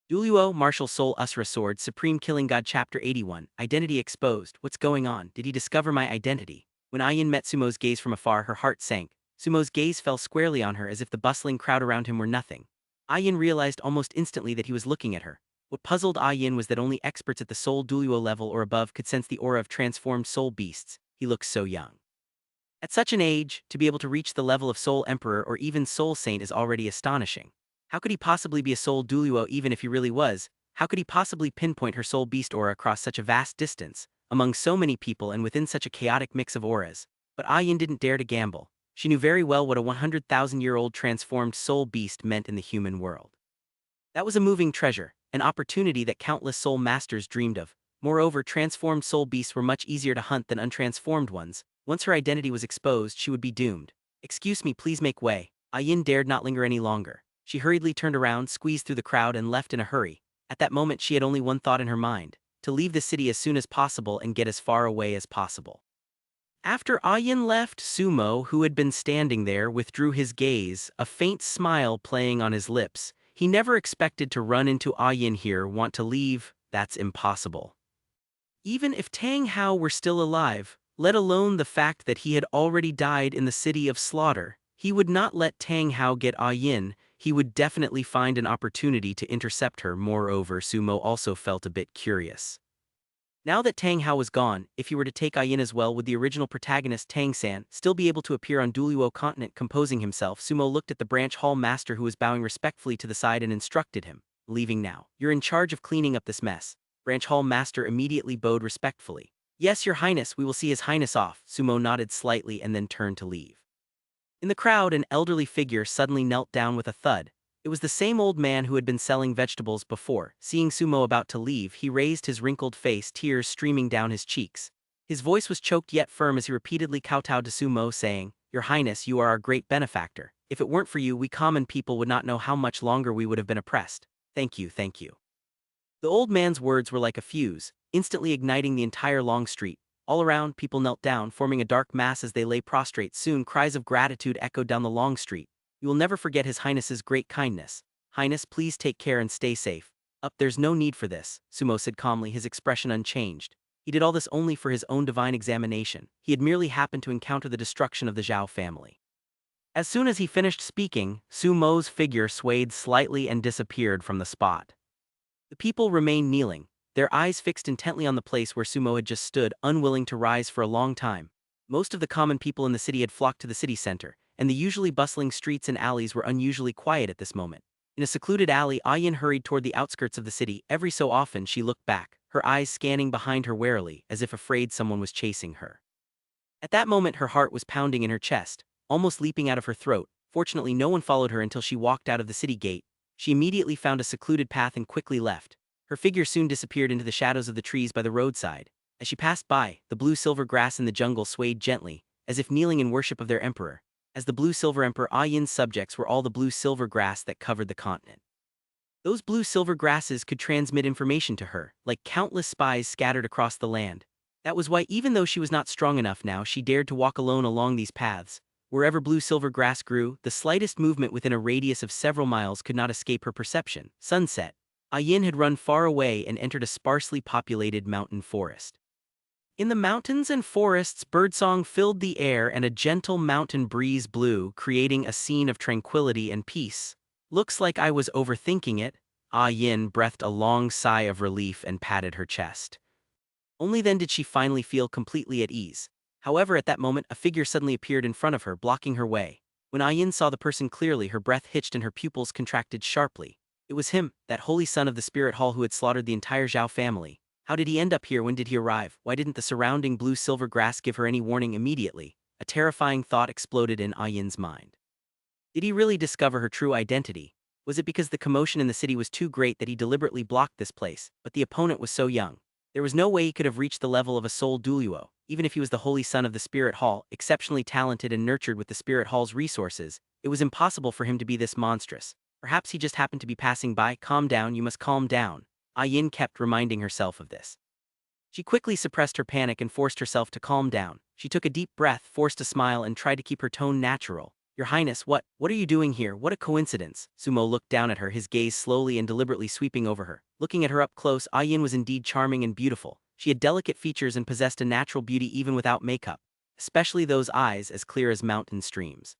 Douluo Martial Soul Asura Sword Supreme Killing God Chapter 81 Identity Exposed. What's going on? Did he discover my identity? When Ayin met Sumo's gaze from afar, her heart sank. Sumo's gaze fell squarely on her as if the bustling crowd around him were nothing. Ayin realized almost instantly that he was looking at her. What puzzled Ayin was that only experts at the Soul Douluo level or above could sense the aura of transformed soul beasts. He looks so young. At such an age, to be able to reach the level of Soul Emperor or even Soul Saint is already astonishing. How could he possibly be a Soul Douluo even if he really was? How could he possibly pinpoint her Soul Beast aura across such a vast distance, among so many people and within such a chaotic mix of auras? But Ayin didn't dare to gamble. She knew very well what a 100,000-year-old transformed Soul Beast meant in the human world. That was a moving treasure, an opportunity that countless Soul Masters dreamed of. Moreover, transformed Soul Beasts were much easier to hunt than untransformed ones. Once her identity was exposed, she would be doomed. "Excuse me, please make way." Ayin dared not linger any longer. She hurriedly turned around, squeezed through the crowd, and left in a hurry. At that moment she had only one thought in her mind: to leave the city as soon as possible and get as far away as possible. After Ayin left, Sumo, who had been standing there, withdrew his gaze, a faint smile playing on his lips. He never expected to run into Ayin here. Want to leave? That's impossible. Even if Tang Hao were still alive, let alone the fact that he had already died in the city of slaughter, he would not let Tang Hao get Ayin. He would definitely find an opportunity to intercept her. Moreover, Sumo also felt a bit curious. Now that Tang Hao was gone, if he were to take Ayin as well, would the original protagonist Tang San still be able to appear on Douluo Continent? Composing himself, Sumo looked at the branch hall master who was bowing respectfully to the side and instructed him, "Leaving now. You're in charge of cleaning up this mess." Branch hall master immediately bowed respectfully. "Yes, your highness, we will see his highness off." Sumo nodded slightly and then turned to leave. In the crowd, an elderly figure suddenly knelt down with a thud. It was the same old man who had been selling vegetables before. Seeing Sumo about to leave, he raised his wrinkled face, tears streaming down his cheeks. His voice was choked yet firm as he repeatedly kowtowed to Sumo, saying, "Your Highness, you are our great benefactor. If it weren't for you, we common people would not know how much longer we would have been oppressed. Thank you, thank you." The old man's words were like a fuse, instantly igniting the entire long street. All around, people knelt down, forming a dark mass as they lay prostrate. Soon, cries of gratitude echoed down the long street. "You will never forget His Highness's great kindness. Highness, please take care and stay safe." "Up, there's no need for this," Sumo said calmly, his expression unchanged. He did all this only for his own divine examination. He had merely happened to encounter the destruction of the Zhao family. As soon as he finished speaking, Sumo's figure swayed slightly and disappeared from the spot. The people remained kneeling, their eyes fixed intently on the place where Sumo had just stood, unwilling to rise for a long time. Most of the common people in the city had flocked to the city center, and the usually bustling streets and alleys were unusually quiet at this moment. In a secluded alley, Ayin hurried toward the outskirts of the city. Every so often she looked back, her eyes scanning behind her warily, as if afraid someone was chasing her. At that moment her heart was pounding in her chest, almost leaping out of her throat. Fortunately no one followed her until she walked out of the city gate. She immediately found a secluded path and quickly left. Her figure soon disappeared into the shadows of the trees by the roadside. As she passed by, the blue-silver grass in the jungle swayed gently, as if kneeling in worship of their emperor. As the blue-silver emperor, Ayin's subjects were all the blue-silver grass that covered the continent. Those blue-silver grasses could transmit information to her, like countless spies scattered across the land. That was why, even though she was not strong enough now, she dared to walk alone along these paths. Wherever blue-silver grass grew, the slightest movement within a radius of several miles could not escape her perception. Sunset. Ayin had run far away and entered a sparsely populated mountain forest. In the mountains and forests, birdsong filled the air and a gentle mountain breeze blew, creating a scene of tranquility and peace. "Looks like I was overthinking it." Ayin breathed a long sigh of relief and patted her chest. Only then did she finally feel completely at ease. However, at that moment, a figure suddenly appeared in front of her, blocking her way. When Ayin saw the person clearly, her breath hitched and her pupils contracted sharply. It was him, that holy son of the spirit hall who had slaughtered the entire Zhao family. How did he end up here? When did he arrive? Why didn't the surrounding blue-silver grass give her any warning immediately? A terrifying thought exploded in Ayin's mind. Did he really discover her true identity? Was it because the commotion in the city was too great that he deliberately blocked this place? But the opponent was so young. There was no way he could have reached the level of a Soul Douluo, even if he was the holy son of the Spirit Hall, exceptionally talented and nurtured with the Spirit Hall's resources. It was impossible for him to be this monstrous. Perhaps he just happened to be passing by. "Calm down, you must calm down." Ayin kept reminding herself of this. She quickly suppressed her panic and forced herself to calm down. She took a deep breath, forced a smile, and tried to keep her tone natural. Your Highness, what are you doing here? What a coincidence. Sumo looked down at her, his gaze slowly and deliberately sweeping over her. Looking at her up close, Yin was indeed charming and beautiful. She had delicate features and possessed a natural beauty even without makeup, especially those eyes as clear as mountain streams.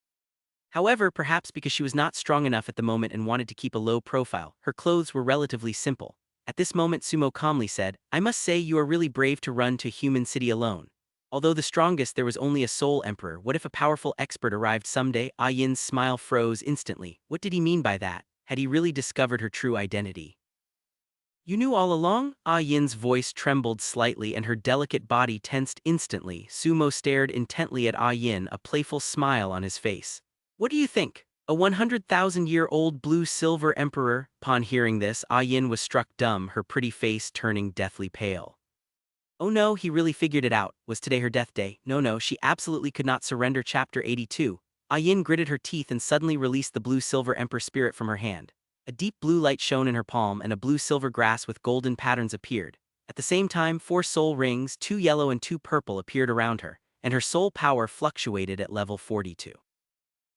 However, perhaps because she was not strong enough at the moment and wanted to keep a low profile, her clothes were relatively simple. At this moment Sumo calmly said, I must say you are really brave to run to a human city alone. Although the strongest there was only a soul emperor, what if a powerful expert arrived someday? Yin's smile froze instantly. What did he mean by that? Had he really discovered her true identity? You knew all along? Yin's voice trembled slightly and her delicate body tensed instantly. Sumo stared intently at Yin, a playful smile on his face. What do you think? A 100,000-year-old blue-silver emperor? Upon hearing this, Yin was struck dumb, her pretty face turning deathly pale. Oh no, he really figured it out. Was today her death day? No, she absolutely could not surrender. Chapter 82. Yin gritted her teeth and suddenly released the blue-silver emperor spirit from her hand. A deep blue light shone in her palm and a blue-silver grass with golden patterns appeared. At the same time, 4 soul rings, 2 yellow and 2 purple, appeared around her, and her soul power fluctuated at level 42.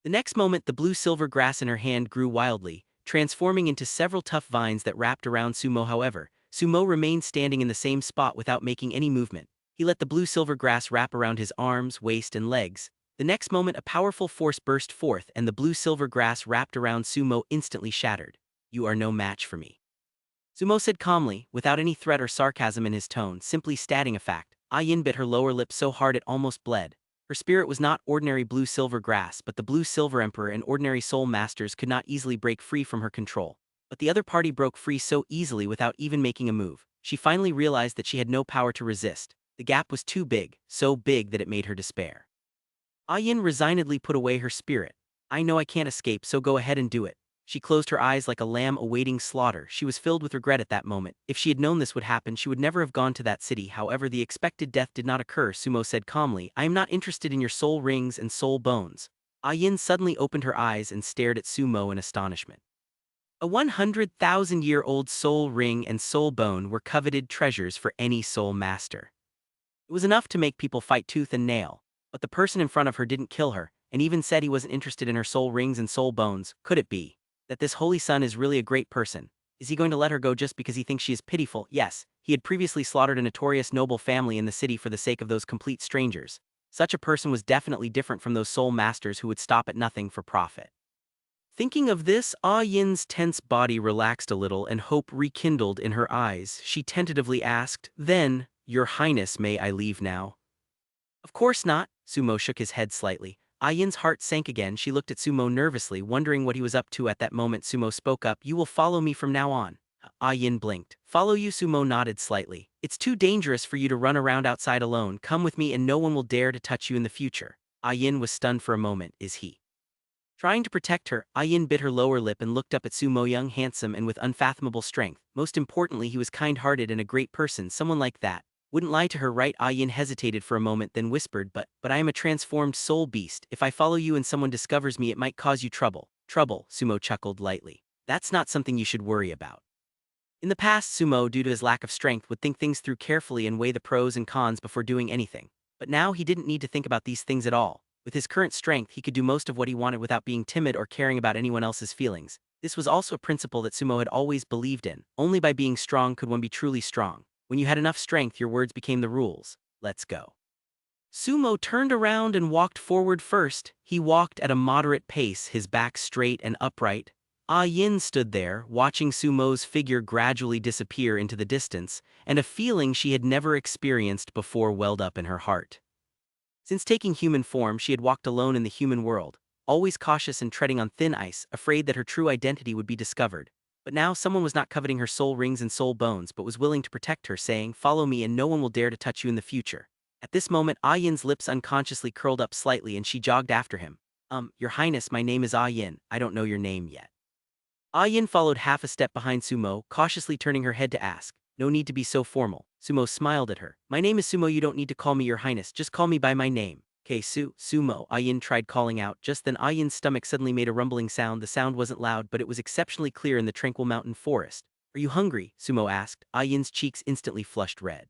The next moment the blue-silver grass in her hand grew wildly, transforming into several tough vines that wrapped around Sumo. However, Sumo remained standing in the same spot without making any movement. He let the blue-silver grass wrap around his arms, waist, and legs. The next moment a powerful force burst forth and the blue-silver grass wrapped around Sumo instantly shattered. You are no match for me, Sumo said calmly, without any threat or sarcasm in his tone, simply stating a fact. Yin bit her lower lip so hard it almost bled. Her spirit was not ordinary blue-silver grass, but the blue-silver emperor and ordinary soul masters could not easily break free from her control. But the other party broke free so easily without even making a move. She finally realized that she had no power to resist. The gap was too big, so big that it made her despair. Yin resignedly put away her spirit. I know I can't escape, so go ahead and do it. She closed her eyes like a lamb awaiting slaughter. She was filled with regret at that moment. If she had known this would happen, she would never have gone to that city. However, the expected death did not occur. Sumo said calmly, I am not interested in your soul rings and soul bones. Yin suddenly opened her eyes and stared at Sumo in astonishment. A 100,000-year-old soul ring and soul bone were coveted treasures for any soul master. It was enough to make people fight tooth and nail. But the person in front of her didn't kill her, and even said he wasn't interested in her soul rings and soul bones. Could it be that this holy son is really a great person? Is he going to let her go just because he thinks she is pitiful? Yes, he had previously slaughtered a notorious noble family in the city for the sake of those complete strangers. Such a person was definitely different from those soul masters who would stop at nothing for profit. Thinking of this, Yin's tense body relaxed a little and hope rekindled in her eyes. She tentatively asked, Then, Your Highness, may I leave now? Of course not. Sumo shook his head slightly. Yin's heart sank again. She looked at Sumo nervously, wondering what he was up to. At that moment Sumo spoke up, You will follow me from now on. Yin blinked. Follow you? Sumo nodded slightly. It's too dangerous for you to run around outside alone. Come with me and no one will dare to touch you in the future. Yin was stunned for a moment. Is he trying to protect her? Yin bit her lower lip and looked up at Sumo, young, handsome, and with unfathomable strength. Most importantly, he was kind-hearted and a great person. Someone like that wouldn't lie to her, right? Yin hesitated for a moment, then whispered, But I am a transformed soul beast. If I follow you and someone discovers me, it might cause you trouble. Trouble, Sumo chuckled lightly. That's not something you should worry about. In the past, Sumo, due to his lack of strength, would think things through carefully and weigh the pros and cons before doing anything. But now he didn't need to think about these things at all. With his current strength, he could do most of what he wanted without being timid or caring about anyone else's feelings. This was also a principle that Sumo had always believed in. Only by being strong could one be truly strong. When you had enough strength, your words became the rules. Let's go. Sumo turned around and walked forward first. He walked at a moderate pace, his back straight and upright. Yin stood there, watching Sumo's figure gradually disappear into the distance, and a feeling she had never experienced before welled up in her heart. Since taking human form, she had walked alone in the human world, always cautious and treading on thin ice, afraid that her true identity would be discovered. But now someone was not coveting her soul rings and soul bones, but was willing to protect her, saying, Follow me and no one will dare to touch you in the future. At this moment, Yin's lips unconsciously curled up slightly and she jogged after him. Your Highness, my name is Yin. I don't know your name yet. Yin followed half a step behind Sumo, cautiously turning her head to ask, No need to be so formal. Sumo smiled at her. My name is Sumo, you don't need to call me Your Highness, just call me by my name. Okay, Sumo, Yin tried calling out. Just then Yin's stomach suddenly made a rumbling sound. The sound wasn't loud, but it was exceptionally clear in the tranquil mountain forest. Are you hungry? Sumo asked. Yin's cheeks instantly flushed red.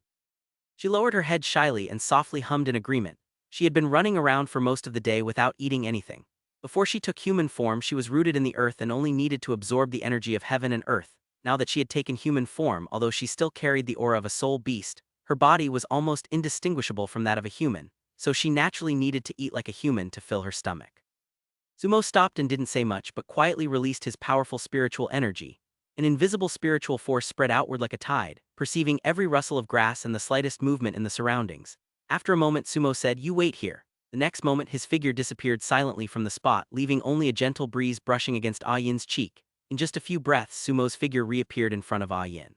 She lowered her head shyly and softly hummed in agreement. She had been running around for most of the day without eating anything. Before she took human form, she was rooted in the earth and only needed to absorb the energy of heaven and earth. Now that she had taken human form, although she still carried the aura of a soul beast, her body was almost indistinguishable from that of a human, so she naturally needed to eat like a human to fill her stomach. Sumo stopped and didn't say much but quietly released his powerful spiritual energy. An invisible spiritual force spread outward like a tide, perceiving every rustle of grass and the slightest movement in the surroundings. After a moment, Sumo said, "You wait here." The next moment his figure disappeared silently from the spot, leaving only a gentle breeze brushing against Ah Yin's cheek. In just a few breaths, Sumo's figure reappeared in front of Ah Yin.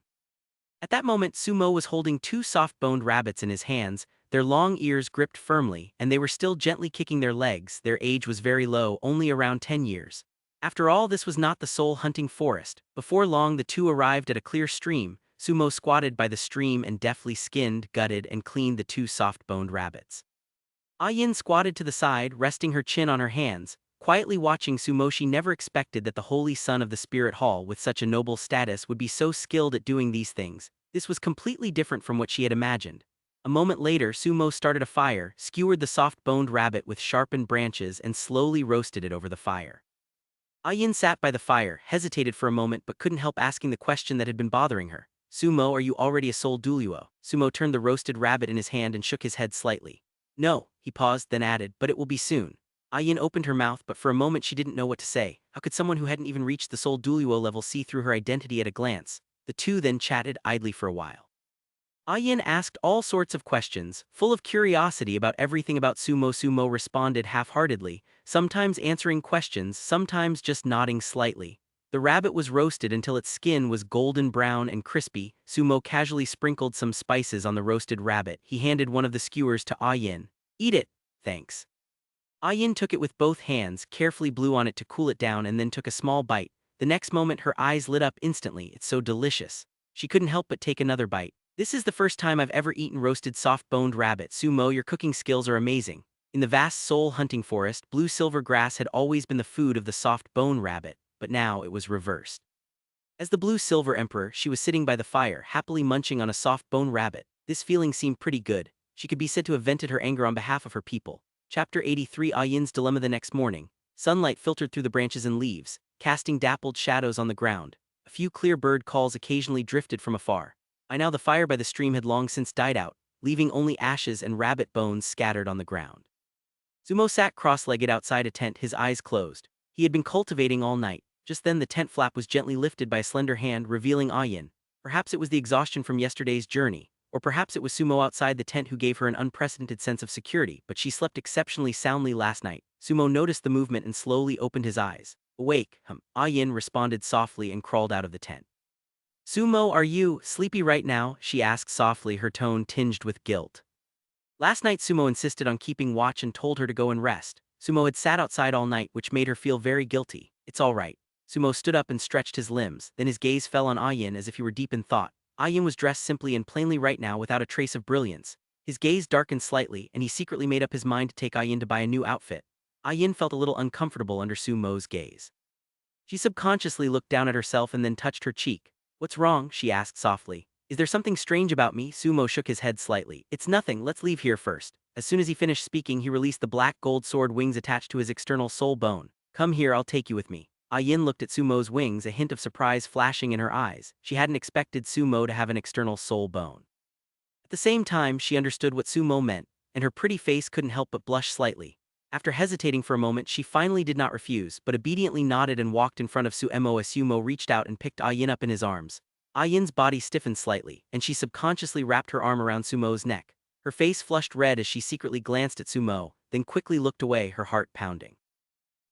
At that moment, Sumo was holding two soft-boned rabbits in his hands, their long ears gripped firmly, and they were still gently kicking their legs. Their age was very low, only around 10 years. After all, this was not the soul-hunting forest. Before long, the two arrived at a clear stream. Sumo squatted by the stream and deftly skinned, gutted, and cleaned the two soft-boned rabbits. Ah Yin squatted to the side, resting her chin on her hands, quietly watching Sumo. She never expected that the holy son of the spirit hall with such a noble status would be so skilled at doing these things. This was completely different from what she had imagined. A moment later, Sumo started a fire, skewered the soft-boned rabbit with sharpened branches and slowly roasted it over the fire. Ah Yin sat by the fire, hesitated for a moment but couldn't help asking the question that had been bothering her. "Sumo, are you already a soul Douluo?" Sumo turned the roasted rabbit in his hand and shook his head slightly. "No," he paused, then added, "but it will be soon." Ah Yin opened her mouth, but for a moment she didn't know what to say. How could someone who hadn't even reached the soul Douluo level see through her identity at a glance? The two then chatted idly for a while. Ah Yin asked all sorts of questions, full of curiosity about everything about Sumo. Sumo responded half-heartedly, sometimes answering questions, sometimes just nodding slightly. The rabbit was roasted until its skin was golden brown and crispy. Sumo casually sprinkled some spices on the roasted rabbit. He handed one of the skewers to Ah Yin. "Eat it, thanks." Ah Yin took it with both hands, carefully blew on it to cool it down and then took a small bite. The next moment her eyes lit up instantly. "It's so delicious." She couldn't help but take another bite. "This is the first time I've ever eaten roasted soft-boned rabbit. Sumo, your cooking skills are amazing." In the vast soul-hunting forest, blue-silver grass had always been the food of the soft-bone rabbit, but now it was reversed. As the blue-silver emperor, she was sitting by the fire, happily munching on a soft-bone rabbit. This feeling seemed pretty good. She could be said to have vented her anger on behalf of her people. Chapter 83. Ah Yin's Dilemma. The next morning, sunlight filtered through the branches and leaves, casting dappled shadows on the ground. A few clear bird calls occasionally drifted from afar. By now the fire by the stream had long since died out, leaving only ashes and rabbit bones scattered on the ground. Sumo sat cross-legged outside a tent, his eyes closed. He had been cultivating all night. Just then the tent flap was gently lifted by a slender hand, revealing Ah Yin. Perhaps it was the exhaustion from yesterday's journey, or perhaps it was Sumo outside the tent who gave her an unprecedented sense of security, but she slept exceptionally soundly last night. Sumo noticed the movement and slowly opened his eyes. "Awake, Ah Yin responded softly and crawled out of the tent. "Sumo, are you sleepy right now?" she asked softly, her tone tinged with guilt. Last night Sumo insisted on keeping watch and told her to go and rest. Sumo had sat outside all night, which made her feel very guilty. "It's all right." Sumo stood up and stretched his limbs, then his gaze fell on Ah Yin as if he were deep in thought. Ah Yin was dressed simply and plainly right now, without a trace of brilliance. His gaze darkened slightly, and he secretly made up his mind to take Ah Yin to buy a new outfit. Ah Yin felt a little uncomfortable under Sumo's gaze. She subconsciously looked down at herself and then touched her cheek. "What's wrong?" she asked softly. "Is there something strange about me?" Sumo shook his head slightly. "It's nothing, let's leave here first." As soon as he finished speaking, he released the black gold sword wings attached to his external soul bone. "Come here, I'll take you with me." Ah Yin looked at Sumo's wings, a hint of surprise flashing in her eyes. She hadn't expected Sumo to have an external soul bone. At the same time, she understood what Sumo meant, and her pretty face couldn't help but blush slightly. After hesitating for a moment, she finally did not refuse, but obediently nodded and walked in front of Sumo as Sumo reached out and picked Ah Yin up in his arms. Ah Yin's body stiffened slightly, and she subconsciously wrapped her arm around Sumo's neck. Her face flushed red as she secretly glanced at Sumo, then quickly looked away, her heart pounding.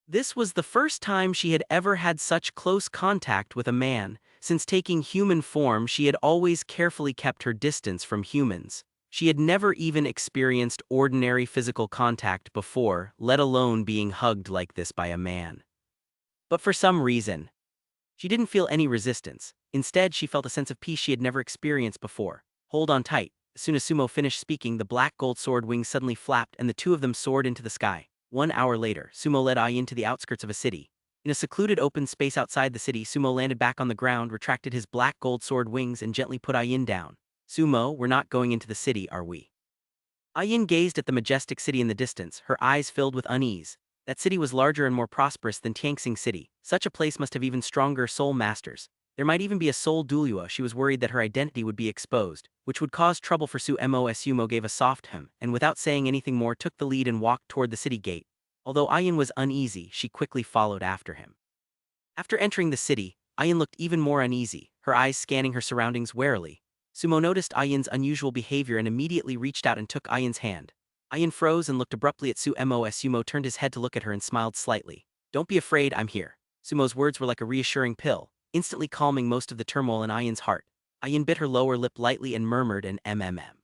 This was the first time she had ever had such close contact with a man. Since taking human form, she had always carefully kept her distance from humans. She had never even experienced ordinary physical contact before, let alone being hugged like this by a man. But for some reason, she didn't feel any resistance. Instead, she felt a sense of peace she had never experienced before. "Hold on tight." As soon as Sumo finished speaking, the black gold sword wings suddenly flapped and the two of them soared into the sky. 1 hour later, Sumo led Ah Yin to the outskirts of a city. In a secluded open space outside the city, Sumo landed back on the ground, retracted his black gold sword wings and gently put Ah Yin down. "Sumo, we're not going into the city, are we?" Ah Yin gazed at the majestic city in the distance, her eyes filled with unease. That city was larger and more prosperous than Tianxing City. Such a place must have even stronger soul masters. There might even be a soul Douluo. She was worried that her identity would be exposed, which would cause trouble for Sumo gave a soft hum, and without saying anything more took the lead and walked toward the city gate. Although Ayin was uneasy, she quickly followed after him. After entering the city, Ayin looked even more uneasy, her eyes scanning her surroundings warily. Sumo noticed Ayin's unusual behavior and immediately reached out and took Ayin's hand. Ayin froze and looked abruptly at Sumo as Sumo turned his head to look at her and smiled slightly. "Don't be afraid, I'm here." Sumo's words were like a reassuring pill, instantly calming most of the turmoil in Ayin's heart. Ayin bit her lower lip lightly and murmured an mmm.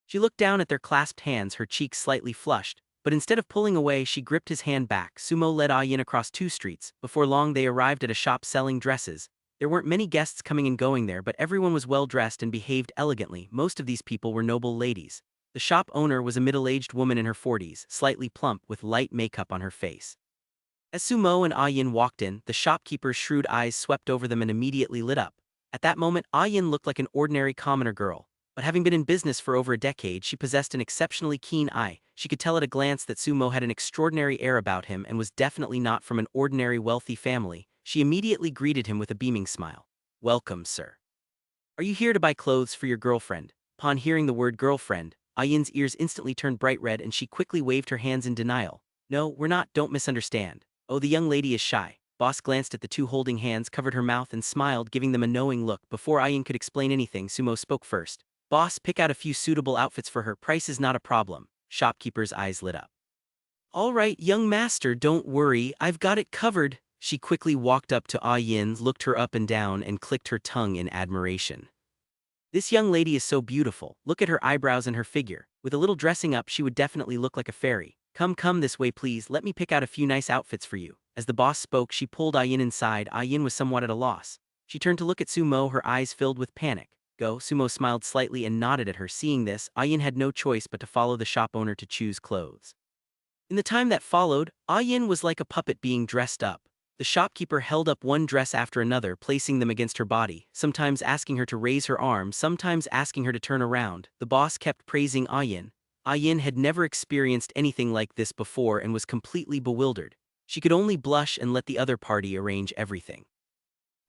She looked down at their clasped hands, her cheeks slightly flushed, but instead of pulling away, she gripped his hand back. Sumo led Ayin across 2 streets. Before long they arrived at a shop selling dresses. There weren't many guests coming and going there, but everyone was well dressed and behaved elegantly. Most of these people were noble ladies. The shop owner was a middle-aged woman in her 40s, slightly plump with light makeup on her face. As Sumo and Ayin walked in, the shopkeeper's shrewd eyes swept over them and immediately lit up. At that moment, Ayin looked like an ordinary commoner girl, but having been in business for over a decade, she possessed an exceptionally keen eye. She could tell at a glance that Sumo had an extraordinary air about him and was definitely not from an ordinary wealthy family. She immediately greeted him with a beaming smile. "Welcome, sir. Are you here to buy clothes for your girlfriend?" Upon hearing the word girlfriend, Ayin's ears instantly turned bright red and she quickly waved her hands in denial. "No, we're not, don't misunderstand. Oh, the young lady is shy." Boss glanced at the 2 holding hands, covered her mouth and smiled, giving them a knowing look. Before Ayin could explain anything, Sumo spoke first. "Boss, pick out a few suitable outfits for her. Price is not a problem." Shopkeeper's eyes lit up. "All right, young master, don't worry, I've got it covered." She quickly walked up to Ayin, looked her up and down, and clicked her tongue in admiration. "This young lady is so beautiful. Look at her eyebrows and her figure. With a little dressing up, she would definitely look like a fairy. Come this way please, let me pick out a few nice outfits for you." As the boss spoke, she pulled Ayin inside. Ayin was somewhat at a loss. She turned to look at Sumo, her eyes filled with panic. "Go." Sumo smiled slightly and nodded at her. Seeing this, Ayin had no choice but to follow the shop owner to choose clothes. In the time that followed, Ayin was like a puppet being dressed up. The shopkeeper held up one dress after another, placing them against her body, sometimes asking her to raise her arm, sometimes asking her to turn around. The boss kept praising Ayin. Ayin had never experienced anything like this before and was completely bewildered. She could only blush and let the other party arrange everything.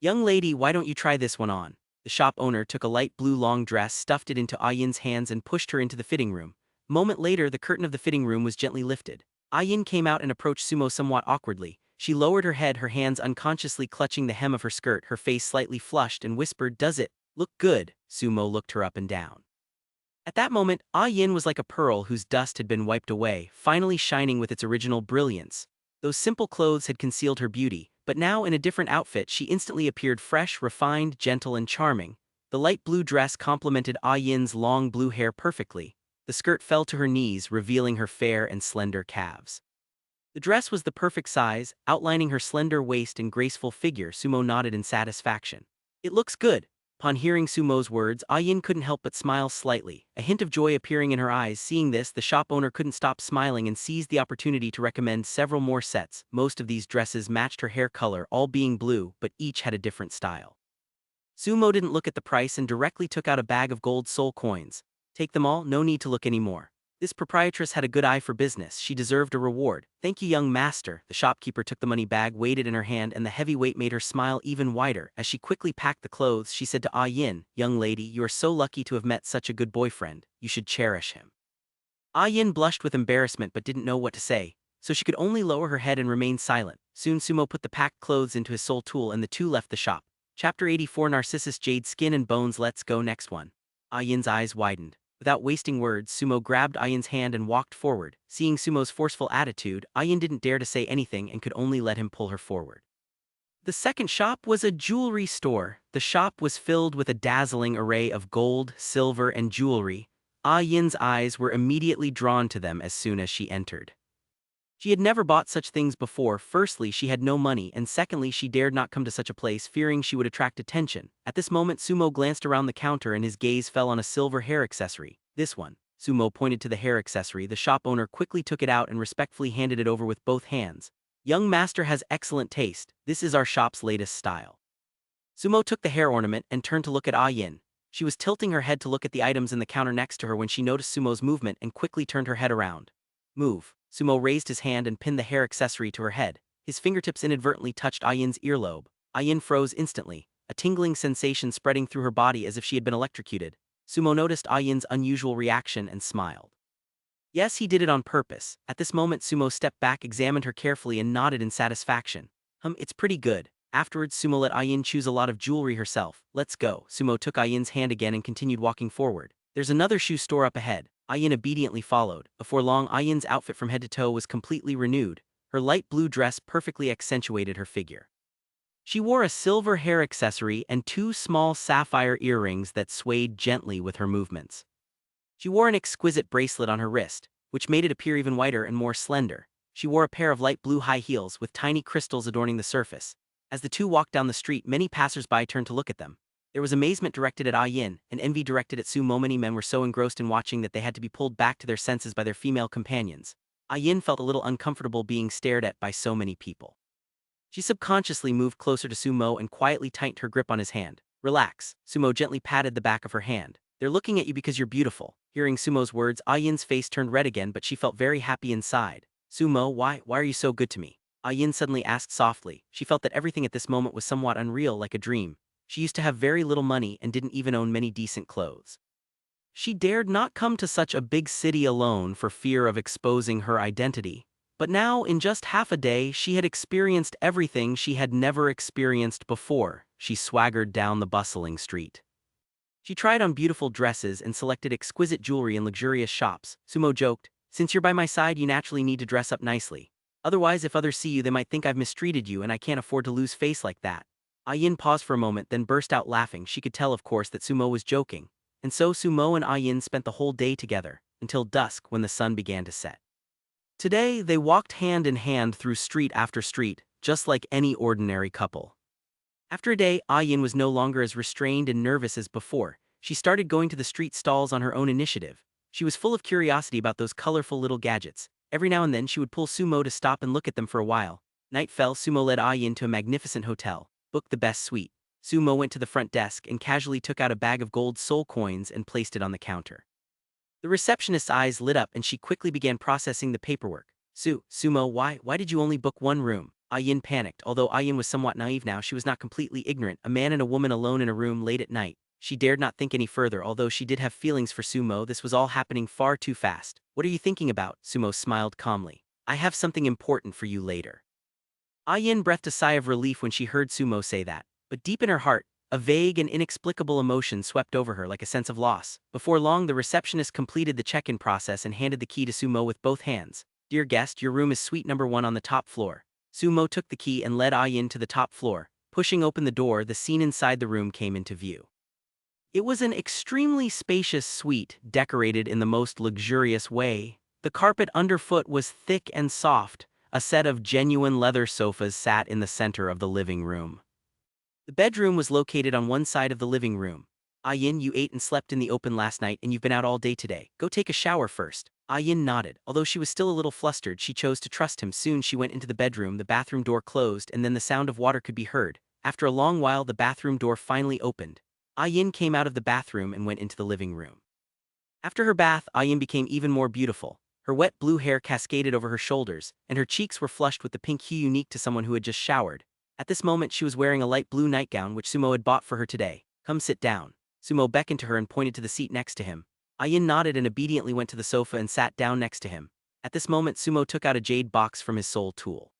"Young lady, why don't you try this one on?" The shop owner took a light blue long dress, stuffed it into Ayin's hands and pushed her into the fitting room. A moment later, the curtain of the fitting room was gently lifted. Ayin came out and approached Sumo somewhat awkwardly. She lowered her head, her hands unconsciously clutching the hem of her skirt, her face slightly flushed, and whispered, "Does it look good?" Sumo looked her up and down. At that moment, Ayin was like a pearl whose dust had been wiped away, finally shining with its original brilliance. Those simple clothes had concealed her beauty, but now in a different outfit she instantly appeared fresh, refined, gentle, and charming. The light blue dress complemented Ayin's long blue hair perfectly. The skirt fell to her knees, revealing her fair and slender calves. The dress was the perfect size, outlining her slender waist and graceful figure. Sumo nodded in satisfaction. "It looks good." Upon hearing Sumo's words, Ayin couldn't help but smile slightly, a hint of joy appearing in her eyes. Seeing this, the shop owner couldn't stop smiling and seized the opportunity to recommend several more sets. Most of these dresses matched her hair color, all being blue, but each had a different style. Sumo didn't look at the price and directly took out a bag of gold soul coins. "Take them all, no need to look anymore." This proprietress had a good eye for business. She deserved a reward. "Thank you, young master." The shopkeeper took the money bag, weighed it in her hand, and the heavy weight made her smile even wider. As she quickly packed the clothes, she said to Ayin, "Young lady, you are so lucky to have met such a good boyfriend. You should cherish him." Ayin blushed with embarrassment but didn't know what to say, so she could only lower her head and remain silent. Soon Sumo put the packed clothes into his soul tool and the two left the shop. Chapter 84, Narcissus, Jade, Skin and Bones. Let's go, next one. Ayin's eyes widened. Without wasting words, Sumo grabbed Ayin's hand and walked forward. Seeing Sumo's forceful attitude, Ayin didn't dare to say anything and could only let him pull her forward. The second shop was a jewelry store. The shop was filled with a dazzling array of gold, silver, and jewelry. Ayin's eyes were immediately drawn to them as soon as she entered. She had never bought such things before. Firstly, she had no money, and secondly, she dared not come to such a place, fearing she would attract attention. At this moment, Sumo glanced around the counter and his gaze fell on a silver hair accessory. "This one." Sumo pointed to the hair accessory. The shop owner quickly took it out and respectfully handed it over with both hands. "Young master has excellent taste. This is our shop's latest style." Sumo took the hair ornament and turned to look at Ayin. She was tilting her head to look at the items in the counter next to her when she noticed Sumo's movement and quickly turned her head around. "Move." Sumo raised his hand and pinned the hair accessory to her head. His fingertips inadvertently touched Ayin's earlobe. Ayin froze instantly, a tingling sensation spreading through her body as if she had been electrocuted. Sumo noticed Ayin's unusual reaction and smiled. Yes, he did it on purpose. At this moment, Sumo stepped back, examined her carefully, and nodded in satisfaction. It's pretty good. Afterwards, Sumo let Ayin choose a lot of jewelry herself. Let's go. Sumo took Ayin's hand again and continued walking forward. There's another shoe store up ahead. Ayin obediently followed. Before long, Ayin's outfit from head to toe was completely renewed. Her light blue dress perfectly accentuated her figure. She wore a silver hair accessory and 2 small sapphire earrings that swayed gently with her movements. She wore an exquisite bracelet on her wrist, which made it appear even whiter and more slender. She wore a pair of light blue high heels with tiny crystals adorning the surface. As the two walked down the street, many passers-by turned to look at them. There was amazement directed at Ayin, and envy directed at Sumo. Many men were so engrossed in watching that they had to be pulled back to their senses by their female companions. Ayin felt a little uncomfortable being stared at by so many people. She subconsciously moved closer to Sumo and quietly tightened her grip on his hand. Relax. Sumo gently patted the back of her hand. They're looking at you because you're beautiful. Hearing Sumo's words, Ayin's face turned red again, but she felt very happy inside. Sumo, why are you so good to me? Ayin suddenly asked softly. She felt that everything at this moment was somewhat unreal, like a dream. She used to have very little money and didn't even own many decent clothes. She dared not come to such a big city alone for fear of exposing her identity. But now, in just half a day, she had experienced everything she had never experienced before. She swaggered down the bustling street. She tried on beautiful dresses and selected exquisite jewelry in luxurious shops. Sumo joked, "Since you're by my side, you naturally need to dress up nicely. Otherwise, if others see you, they might think I've mistreated you, and I can't afford to lose face like that." Ayin paused for a moment, then burst out laughing. She could tell, of course, that Sumo was joking. And so Sumo and Ayin spent the whole day together, until dusk when the sun began to set. Today, they walked hand in hand through street after street, just like any ordinary couple. After a day, Ayin was no longer as restrained and nervous as before. She started going to the street stalls on her own initiative. She was full of curiosity about those colorful little gadgets. Every now and then she would pull Sumo to stop and look at them for a while. Night fell. Sumo led Ayin to a magnificent hotel, booked the best suite. Sumo went to the front desk and casually took out a bag of gold soul coins and placed it on the counter. The receptionist's eyes lit up and she quickly began processing the paperwork. Sumo, why did you only book one room? Ayin panicked. Although Ayin was somewhat naive now, she was not completely ignorant. A man and a woman alone in a room late at night. She dared not think any further. Although she did have feelings for Sumo, this was all happening far too fast. What are you thinking about? Sumo smiled calmly. I have something important for you later. Ayin breathed a sigh of relief when she heard Sumo say that. But deep in her heart, a vague and inexplicable emotion swept over her like a sense of loss. Before long, the receptionist completed the check-in process and handed the key to Sumo with both hands. Dear guest, your room is suite number 1 on the top floor. Sumo took the key and led Ayin to the top floor. Pushing open the door, the scene inside the room came into view. It was an extremely spacious suite, decorated in the most luxurious way. The carpet underfoot was thick and soft. A set of genuine leather sofas sat in the center of the living room. The bedroom was located on one side of the living room. Ayin, you ate and slept in the open last night and you've been out all day today. Go take a shower first. Ayin nodded. Although she was still a little flustered, she chose to trust him. Soon she went into the bedroom, the bathroom door closed, and then the sound of water could be heard. After a long while, the bathroom door finally opened. Ayin came out of the bathroom and went into the living room. After her bath, Ayin became even more beautiful. Her wet blue hair cascaded over her shoulders, and her cheeks were flushed with the pink hue unique to someone who had just showered. At this moment, she was wearing a light blue nightgown which Sumo had bought for her today. Come sit down. Sumo beckoned to her and pointed to the seat next to him. Ayin nodded and obediently went to the sofa and sat down next to him. At this moment, Sumo took out a jade box from his soul tool.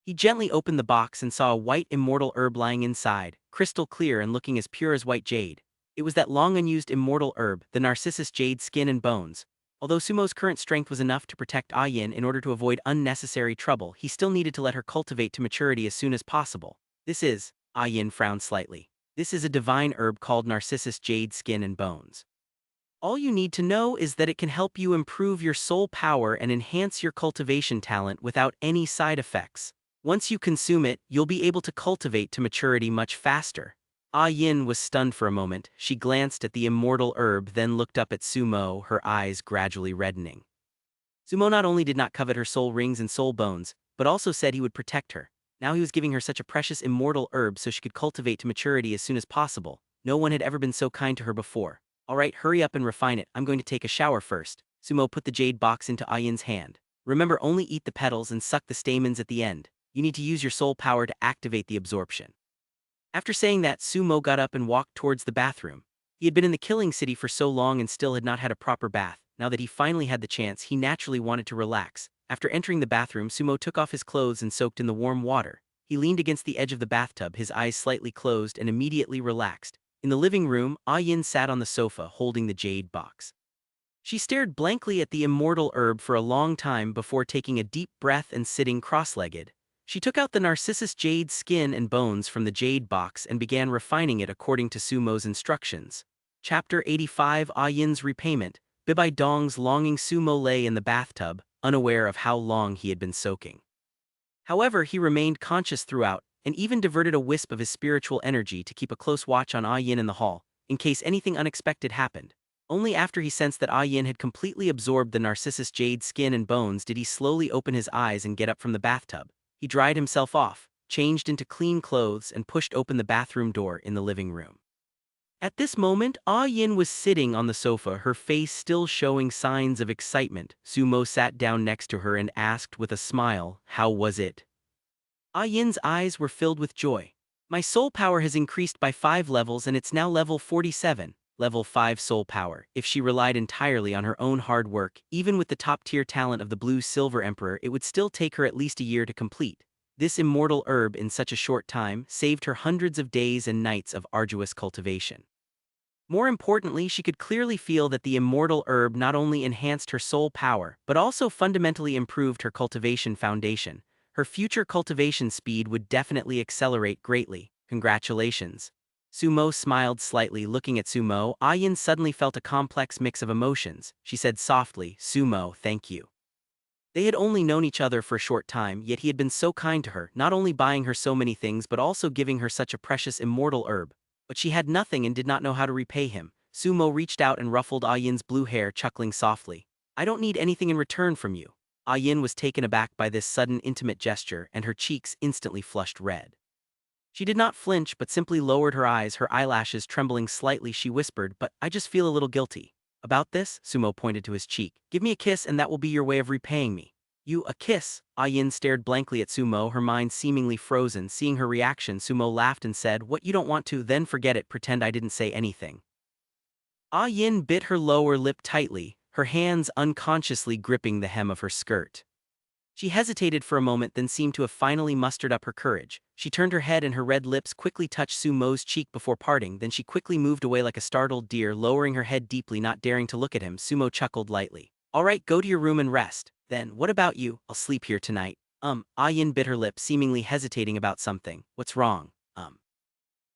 He gently opened the box and saw a white immortal herb lying inside, crystal clear and looking as pure as white jade. It was that long-unused immortal herb, the Narcissus jade skin and bones. Although Sumo's current strength was enough to protect Ayin in order to avoid unnecessary trouble, he still needed to let her cultivate to maturity as soon as possible. Ayin frowned slightly. This is a divine herb called Narcissus jade skin and bones. All you need to know is that it can help you improve your soul power and enhance your cultivation talent without any side effects. Once you consume it, you'll be able to cultivate to maturity much faster. Ayin was stunned for a moment. She glanced at the immortal herb, then looked up at Sumo, her eyes gradually reddening. Sumo not only did not covet her soul rings and soul bones, but also said he would protect her. Now he was giving her such a precious immortal herb so she could cultivate to maturity as soon as possible. No one had ever been so kind to her before. Alright, hurry up and refine it. I'm going to take a shower first. Sumo put the jade box into Ayin's hand. Remember, only eat the petals and suck the stamens at the end. You need to use your soul power to activate the absorption. After saying that, Sumo got up and walked towards the bathroom. He had been in the killing city for so long and still had not had a proper bath. Now that he finally had the chance, he naturally wanted to relax. After entering the bathroom, Sumo took off his clothes and soaked in the warm water. He leaned against the edge of the bathtub, his eyes slightly closed, and immediately relaxed. In the living room, Yin sat on the sofa holding the jade box. She stared blankly at the immortal herb for a long time before taking a deep breath and sitting cross-legged. She took out the narcissus jade skin and bones from the jade box and began refining it according to Sumo's instructions. Chapter 85 Yin's Repayment. Bibi Dong's longing. Sumo lay in the bathtub, unaware of how long he had been soaking. However, he remained conscious throughout, and even diverted a wisp of his spiritual energy to keep a close watch on Yin in the hall, in case anything unexpected happened. Only after he sensed that Yin had completely absorbed the narcissus jade skin and bones did he slowly open his eyes and get up from the bathtub. He dried himself off, changed into clean clothes, and pushed open the bathroom door in the living room. At this moment, Yin was sitting on the sofa, her face still showing signs of excitement. Sumo sat down next to her and asked with a smile, "How was it?" Yin's eyes were filled with joy. "My soul power has increased by 5 levels and it's now level 47. Level 5 soul power. If she relied entirely on her own hard work, even with the top-tier talent of the Blue-Silver Emperor, it would still take her at least a year to complete. This immortal herb in such a short time saved her hundreds of days and nights of arduous cultivation. More importantly, she could clearly feel that the immortal herb not only enhanced her soul power, but also fundamentally improved her cultivation foundation. Her future cultivation speed would definitely accelerate greatly. Congratulations." Sumo smiled slightly. Looking at Sumo, Yin suddenly felt a complex mix of emotions. She said softly, "Sumo, thank you." They had only known each other for a short time, yet he had been so kind to her, not only buying her so many things but also giving her such a precious immortal herb. But she had nothing and did not know how to repay him. Sumo reached out and ruffled Yin's blue hair, chuckling softly. "I don't need anything in return from you." Yin was taken aback by this sudden intimate gesture, and her cheeks instantly flushed red. She did not flinch but simply lowered her eyes, her eyelashes trembling slightly. She whispered, "But I just feel a little guilty." "About this?" Sumo pointed to his cheek. "Give me a kiss and that will be your way of repaying me." "You, a kiss?" Yin stared blankly at Sumo, her mind seemingly frozen. Seeing her reaction, Sumo laughed and said, "What, you don't want to? Then forget it, pretend I didn't say anything." Yin bit her lower lip tightly, her hands unconsciously gripping the hem of her skirt. She hesitated for a moment, then seemed to have finally mustered up her courage. She turned her head and her red lips quickly touched Sumo's cheek before parting, then she quickly moved away like a startled deer, lowering her head deeply, not daring to look at him. Sumo chuckled lightly. "All right, go to your room and rest. Then, what about you?" "I'll sleep here tonight." Yin bit her lip, seemingly hesitating about something. "What's wrong?"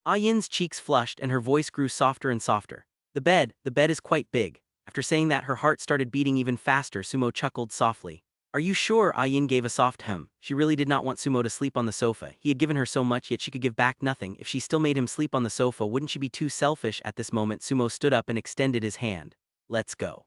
Yin's cheeks flushed and her voice grew softer and softer. The bed is quite big." After saying that, her heart started beating even faster. Sumo chuckled softly. "Are you sure?" Yin gave a soft hem. She really did not want Sumo to sleep on the sofa. He had given her so much, yet she could give back nothing. If she still made him sleep on the sofa, wouldn't she be too selfish? At this moment, Sumo stood up and extended his hand. "Let's go."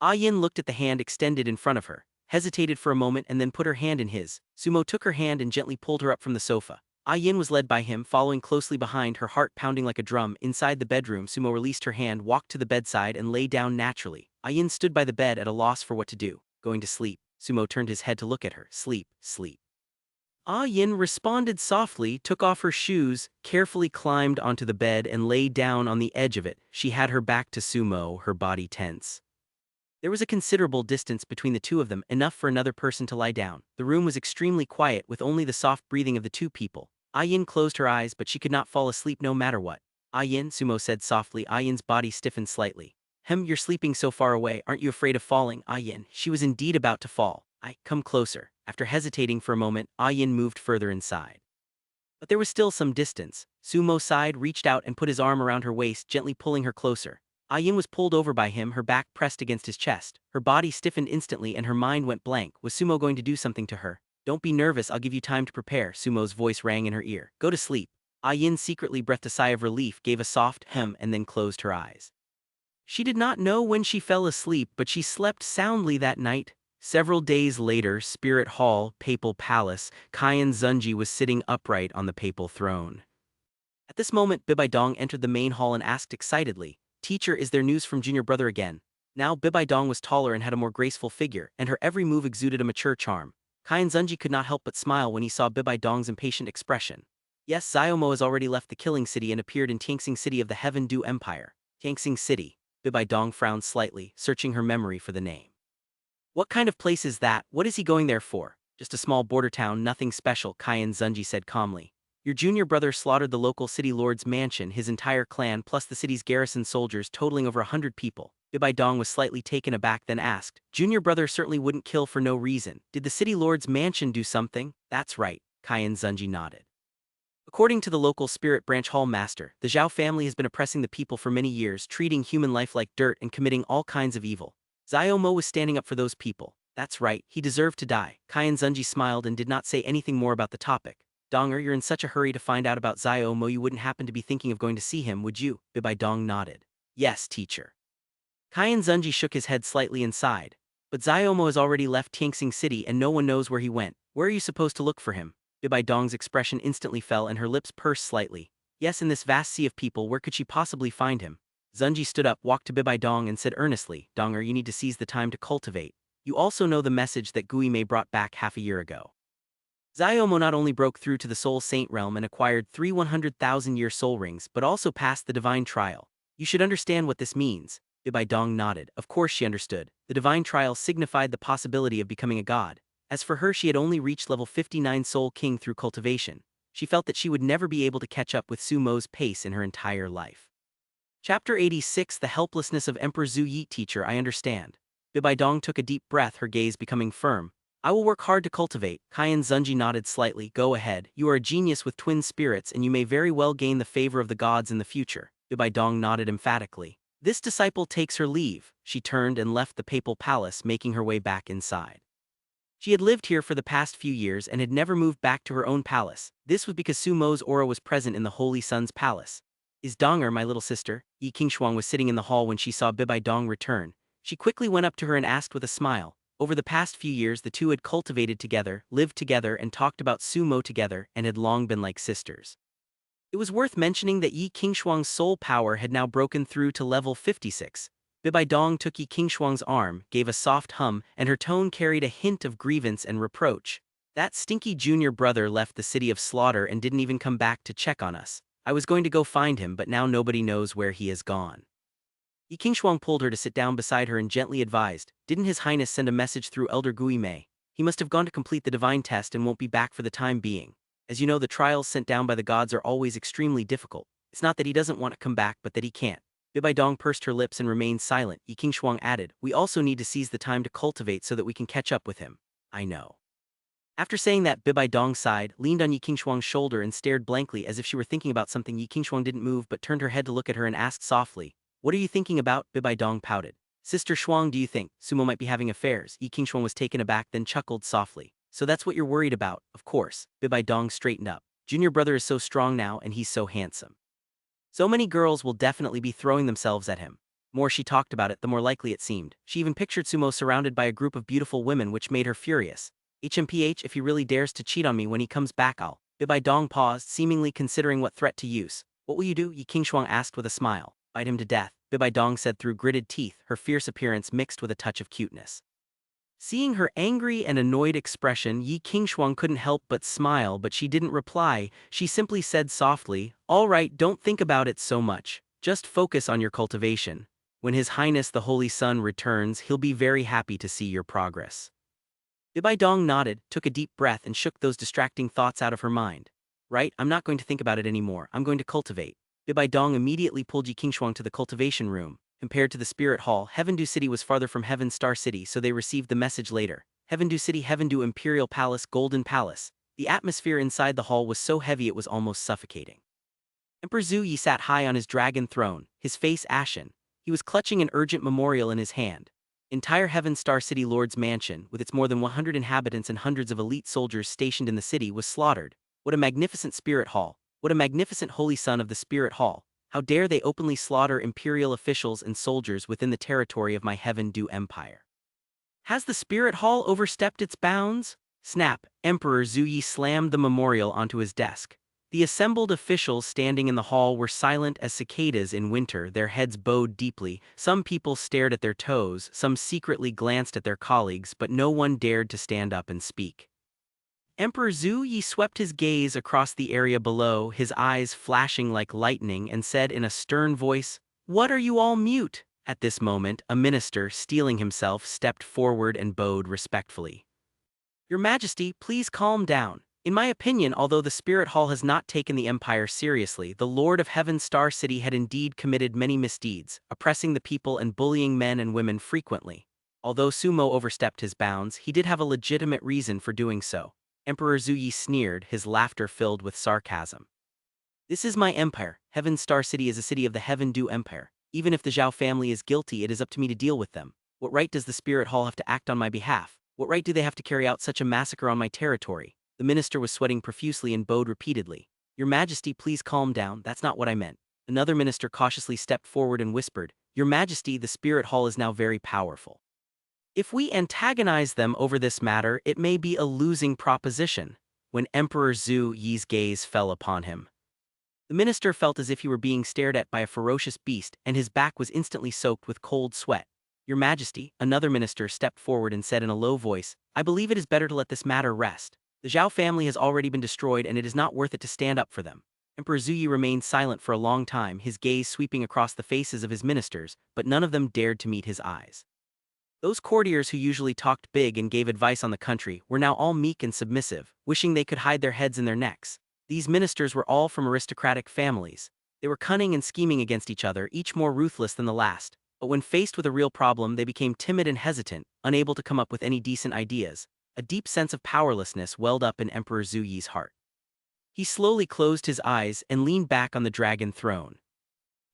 Yin looked at the hand extended in front of her, hesitated for a moment and then put her hand in his. Sumo took her hand and gently pulled her up from the sofa. Yin was led by him, following closely behind, her heart pounding like a drum. Inside the bedroom, Sumo released her hand, walked to the bedside and lay down naturally. Yin stood by the bed at a loss for what to do. "Going to sleep." Sumo turned his head to look at her. "Sleep, sleep." Yin responded softly, took off her shoes, carefully climbed onto the bed and lay down on the edge of it. She had her back to Sumo, her body tense. There was a considerable distance between the two of them, enough for another person to lie down. The room was extremely quiet, with only the soft breathing of the two people. Yin closed her eyes, but she could not fall asleep no matter what. "Yin," Sumo said softly. Yin's body stiffened slightly. You're sleeping so far away, aren't you afraid of falling?" Yin. She was indeed about to fall. Come closer." After hesitating for a moment, Yin moved further inside. But there was still some distance. Sumo sighed, reached out and put his arm around her waist, gently pulling her closer. Yin was pulled over by him, her back pressed against his chest. Her body stiffened instantly and her mind went blank. Was Sumo going to do something to her? "Don't be nervous, I'll give you time to prepare." Sumo's voice rang in her ear. "Go to sleep." Yin secretly breathed a sigh of relief, gave a soft hem and then closed her eyes. She did not know when she fell asleep, but she slept soundly that night. Several days later, Spirit Hall, Papal Palace, Qian Xunji was sitting upright on the papal throne. At this moment, Bibi Dong entered the main hall and asked excitedly, "Teacher, is there news from junior brother again?" Now Bibi Dong was taller and had a more graceful figure, and her every move exuded a mature charm. Qian Xunji could not help but smile when he saw Bibi Dong's impatient expression. Yes, Xiaomo has already left the killing city and appeared in Tianxing City of the Heaven Du Empire. Tianxing City. Bibi Dong frowned slightly, searching her memory for the name. What kind of place is that? What is he going there for? Just a small border town, nothing special, Qian Xunji said calmly. Your junior brother slaughtered the local city lord's mansion, his entire clan plus the city's garrison soldiers totaling over 100 people. Bibi Dong was slightly taken aback then asked, Junior brother certainly wouldn't kill for no reason. Did the city lord's mansion do something? That's right, Qian Xunji nodded. According to the local spirit branch hall master, the Zhao family has been oppressing the people for many years, treating human life like dirt and committing all kinds of evil. Xiaomo was standing up for those people. That's right, he deserved to die. Qian Xunji smiled and did not say anything more about the topic. Donger, you're in such a hurry to find out about Xiaomo you wouldn't happen to be thinking of going to see him, would you? Bibi Dong nodded. Yes, teacher. Qian Xunji shook his head slightly and sighed. But Xiaomo has already left Tianxing City and no one knows where he went. Where are you supposed to look for him? Bibi Dong's expression instantly fell and her lips pursed slightly. Yes, in this vast sea of people, where could she possibly find him? Xunji stood up, walked to Bibi Dong and said earnestly, Donger, you need to seize the time to cultivate. You also know the message that Gui Mei brought back half a year ago. Xiaomo not only broke through to the Soul Saint realm and acquired 3 100,000-year soul rings but also passed the divine trial. You should understand what this means. Bibi Dong nodded. Of course she understood. The divine trial signified the possibility of becoming a god. As for her, she had only reached level 59 Soul King through cultivation. She felt that she would never be able to catch up with Sumo's pace in her entire life. Chapter 86 The Helplessness of Emperor Zhu Yi. Teacher, I understand. Bibi Dong took a deep breath, her gaze becoming firm. I will work hard to cultivate. Qian Xunji nodded slightly. Go ahead. You are a genius with twin spirits and you may very well gain the favor of the gods in the future. Bibi Dong nodded emphatically. This disciple takes her leave. She turned and left the papal palace, making her way back inside. She had lived here for the past few years and had never moved back to her own palace. This was because Sumo's aura was present in the Holy Sun's palace. Is Donger my little sister? Yi Qingshuang was sitting in the hall when she saw Bibi Dong return. She quickly went up to her and asked with a smile. Over the past few years the two had cultivated together, lived together and talked about Sumo together and had long been like sisters. It was worth mentioning that Yi Qingshuang's soul power had now broken through to level 56. Bibi Dong took Yi Qingshuang's arm, gave a soft hum, and her tone carried a hint of grievance and reproach. That stinky junior brother left the city of slaughter and didn't even come back to check on us. I was going to go find him but now nobody knows where he has gone. Yi Qingshuang pulled her to sit down beside her and gently advised, didn't His Highness send a message through Elder Gui Mei? He must have gone to complete the divine test and won't be back for the time being. As you know, the trials sent down by the gods are always extremely difficult. It's not that he doesn't want to come back but that he can't. Bibi Dong pursed her lips and remained silent. Yi Qingshuang added, we also need to seize the time to cultivate so that we can catch up with him. I know. After saying that, Bibi Dong sighed, leaned on Yi Qingshuang's shoulder and stared blankly as if she were thinking about something. Yi Qingshuang didn't move but turned her head to look at her and asked softly, what are you thinking about? Bibi Dong pouted. Sister Shuang, do you think Sumo might be having affairs? Yi Qingshuang was taken aback then chuckled softly. So that's what you're worried about, of course. Bibi Dong straightened up. Junior brother is so strong now and he's so handsome. So many girls will definitely be throwing themselves at him. The more she talked about it, the more likely it seemed. She even pictured Sumo surrounded by a group of beautiful women, which made her furious. HMPH, if he really dares to cheat on me when he comes back, I'll. Bibi Dong paused, seemingly considering what threat to use. What will you do? Yi Qingshuang asked with a smile. Bite him to death, Bibi Dong said through gritted teeth, her fierce appearance mixed with a touch of cuteness. Seeing her angry and annoyed expression, Yi Qingshuang couldn't help but smile, but she didn't reply. She simply said softly, all right, don't think about it so much. Just focus on your cultivation. When His Highness the Holy Sun returns, he'll be very happy to see your progress. Bibi Dong nodded, took a deep breath and shook those distracting thoughts out of her mind. Right, I'm not going to think about it anymore, I'm going to cultivate. Bibi Dong immediately pulled Yi Qingshuang to the cultivation room. Compared to the Spirit Hall, Heavendu City was farther from Heaven Star City, so they received the message later. Heavendu City, Heavendu Imperial Palace, Golden Palace. The atmosphere inside the hall was so heavy it was almost suffocating. Emperor Zhu Yi sat high on his dragon throne, his face ashen. He was clutching an urgent memorial in his hand. Entire Heaven Star City Lord's mansion, with its more than 100 inhabitants and hundreds of elite soldiers stationed in the city, was slaughtered. What a magnificent Spirit Hall! What a magnificent Holy Son of the Spirit Hall! How dare they openly slaughter imperial officials and soldiers within the territory of my Heaven Du Empire? Has the Spirit Hall overstepped its bounds? Snap! Emperor Zhu Yi slammed the memorial onto his desk. The assembled officials standing in the hall were silent as cicadas in winter, their heads bowed deeply. Some people stared at their toes, some secretly glanced at their colleagues, but no one dared to stand up and speak. Emperor Zhu Yi swept his gaze across the area below, his eyes flashing like lightning, and said in a stern voice, "What are you all mute?" At this moment, a minister, steeling himself, stepped forward and bowed respectfully. "Your Majesty, please calm down. In my opinion, although the Spirit Hall has not taken the Empire seriously, the Lord of Heaven's Star City had indeed committed many misdeeds, oppressing the people and bullying men and women frequently. Although Sumo overstepped his bounds, he did have a legitimate reason for doing so." Emperor Zhu Yi sneered, his laughter filled with sarcasm. "This is my empire. Heaven's Star City is a city of the Heaven Du Empire. Even if the Zhao family is guilty, it is up to me to deal with them. What right does the Spirit Hall have to act on my behalf? What right do they have to carry out such a massacre on my territory?" The minister was sweating profusely and bowed repeatedly. "Your Majesty, please calm down, that's not what I meant." Another minister cautiously stepped forward and whispered, "Your Majesty, the Spirit Hall is now very powerful. If we antagonize them over this matter, it may be a losing proposition." When Emperor Zhu Yi's gaze fell upon him, the minister felt as if he were being stared at by a ferocious beast, and his back was instantly soaked with cold sweat. "Your Majesty," another minister stepped forward and said in a low voice, "I believe it is better to let this matter rest. The Zhao family has already been destroyed, and it is not worth it to stand up for them." Emperor Zhu Yi remained silent for a long time, his gaze sweeping across the faces of his ministers, but none of them dared to meet his eyes. Those courtiers who usually talked big and gave advice on the country were now all meek and submissive, wishing they could hide their heads in their necks. These ministers were all from aristocratic families. They were cunning and scheming against each other, each more ruthless than the last, but when faced with a real problem, they became timid and hesitant, unable to come up with any decent ideas. A deep sense of powerlessness welled up in Emperor Zhu Yi's heart. He slowly closed his eyes and leaned back on the dragon throne.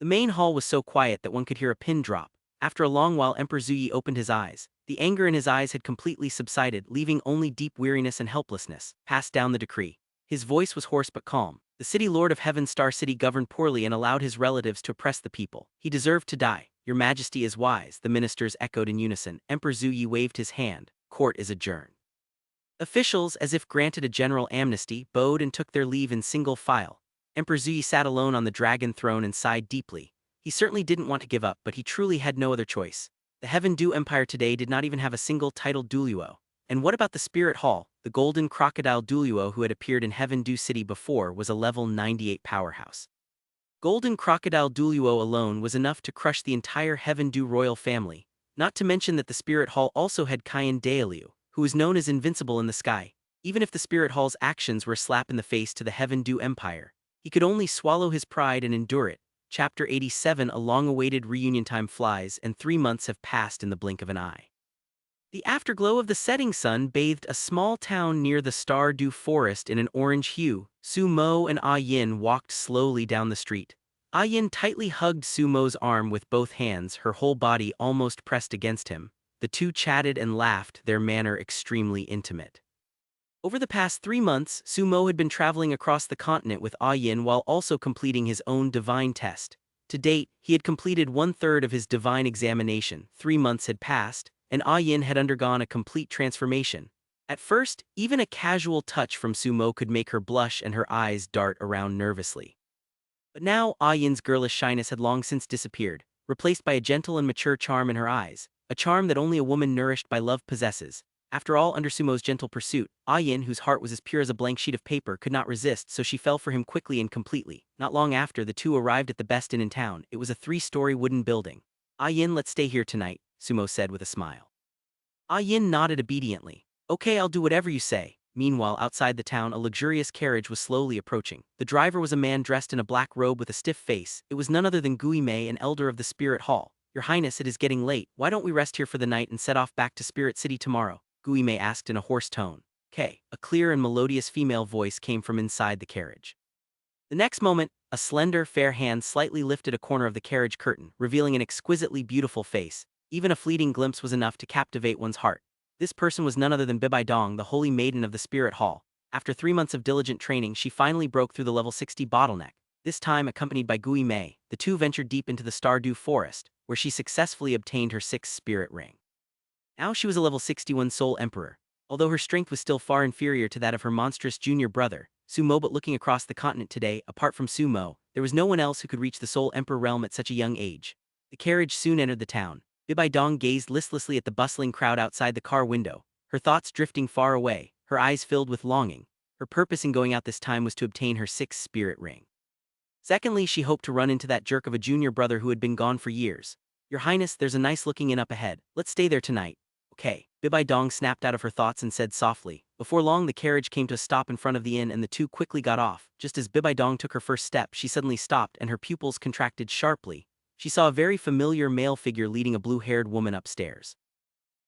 The main hall was so quiet that one could hear a pin drop. After a long while, Emperor Zhu Yi opened his eyes. The anger in his eyes had completely subsided, leaving only deep weariness and helplessness. "Pass down the decree." His voice was hoarse but calm. "The city lord of Heaven's Star City governed poorly and allowed his relatives to oppress the people. He deserved to die." "Your Majesty is wise," the ministers echoed in unison. Emperor Zhu Yi waved his hand. "Court is adjourned." Officials, as if granted a general amnesty, bowed and took their leave in single file. Emperor Zhu Yi sat alone on the dragon throne and sighed deeply. He certainly didn't want to give up, but he truly had no other choice. The Heaven Du Empire today did not even have a single titled Douluo. And what about the Spirit Hall? The golden crocodile Douluo, who had appeared in Heaven Du City before, was a level 98 powerhouse. Golden crocodile Douluo alone was enough to crush the entire Heaven Du royal family, not to mention that the Spirit Hall also had Qian Dailiu, who was known as invincible in the sky. Even if the Spirit Hall's actions were a slap in the face to the Heaven Du Empire, he could only swallow his pride and endure it. Chapter 87. A long-awaited reunion time flies, and 3 months have passed in the blink of an eye. The afterglow of the setting sun bathed a small town near the Stardew Forest in an orange hue. Sumo and Ah Yin walked slowly down the street. Ah Yin tightly hugged Sumo's arm with both hands, her whole body almost pressed against him. The two chatted and laughed, their manner extremely intimate. Over the past 3 months, Sumo had been traveling across the continent with Ah Yin while also completing his own divine test. To date, he had completed 1/3 of his divine examination. 3 months had passed, and Ah Yin had undergone a complete transformation. At first, even a casual touch from Sumo could make her blush and her eyes dart around nervously. But now, Ah Yin's girlish shyness had long since disappeared, replaced by a gentle and mature charm in her eyes, a charm that only a woman nourished by love possesses. After all, under Sumo's gentle pursuit, Ah Yin, whose heart was as pure as a blank sheet of paper, could not resist, so she fell for him quickly and completely. Not long after, the two arrived at the best inn in town. It was a 3-story wooden building. "Ah Yin, let's stay here tonight," Sumo said with a smile. Ah Yin nodded obediently. "Okay, I'll do whatever you say." Meanwhile, outside the town, a luxurious carriage was slowly approaching. The driver was a man dressed in a black robe with a stiff face. It was none other than Gui Mei, an elder of the Spirit Hall. "Your Highness, it is getting late. Why don't we rest here for the night and set off back to Spirit City tomorrow?" Gui Mei asked in a hoarse tone. "K." A clear and melodious female voice came from inside the carriage. The next moment, a slender, fair hand slightly lifted a corner of the carriage curtain, revealing an exquisitely beautiful face. Even a fleeting glimpse was enough to captivate one's heart. This person was none other than Bibi Dong, the holy maiden of the Spirit Hall. After 3 months of diligent training, she finally broke through the level 60 bottleneck. This time, accompanied by Gui Mei, the two ventured deep into the Stardew Forest, where she successfully obtained her 6th spirit ring. Now she was a level 61 Soul Emperor. Although her strength was still far inferior to that of her monstrous junior brother, Sumo, but looking across the continent today, apart from Sumo, there was no one else who could reach the Soul Emperor realm at such a young age. The carriage soon entered the town. Bibi Dong gazed listlessly at the bustling crowd outside the car window, her thoughts drifting far away, her eyes filled with longing. Her purpose in going out this time was to obtain her 6th spirit ring. Secondly, she hoped to run into that jerk of a junior brother who had been gone for years. Your Highness, there's a nice looking inn up ahead. Let's stay there tonight. Okay. Bibi Dong snapped out of her thoughts and said softly. Before long, the carriage came to a stop in front of the inn and the two quickly got off. Just as Bibi Dong took her first step, she suddenly stopped and her pupils contracted sharply. She saw a very familiar male figure leading a blue-haired woman upstairs.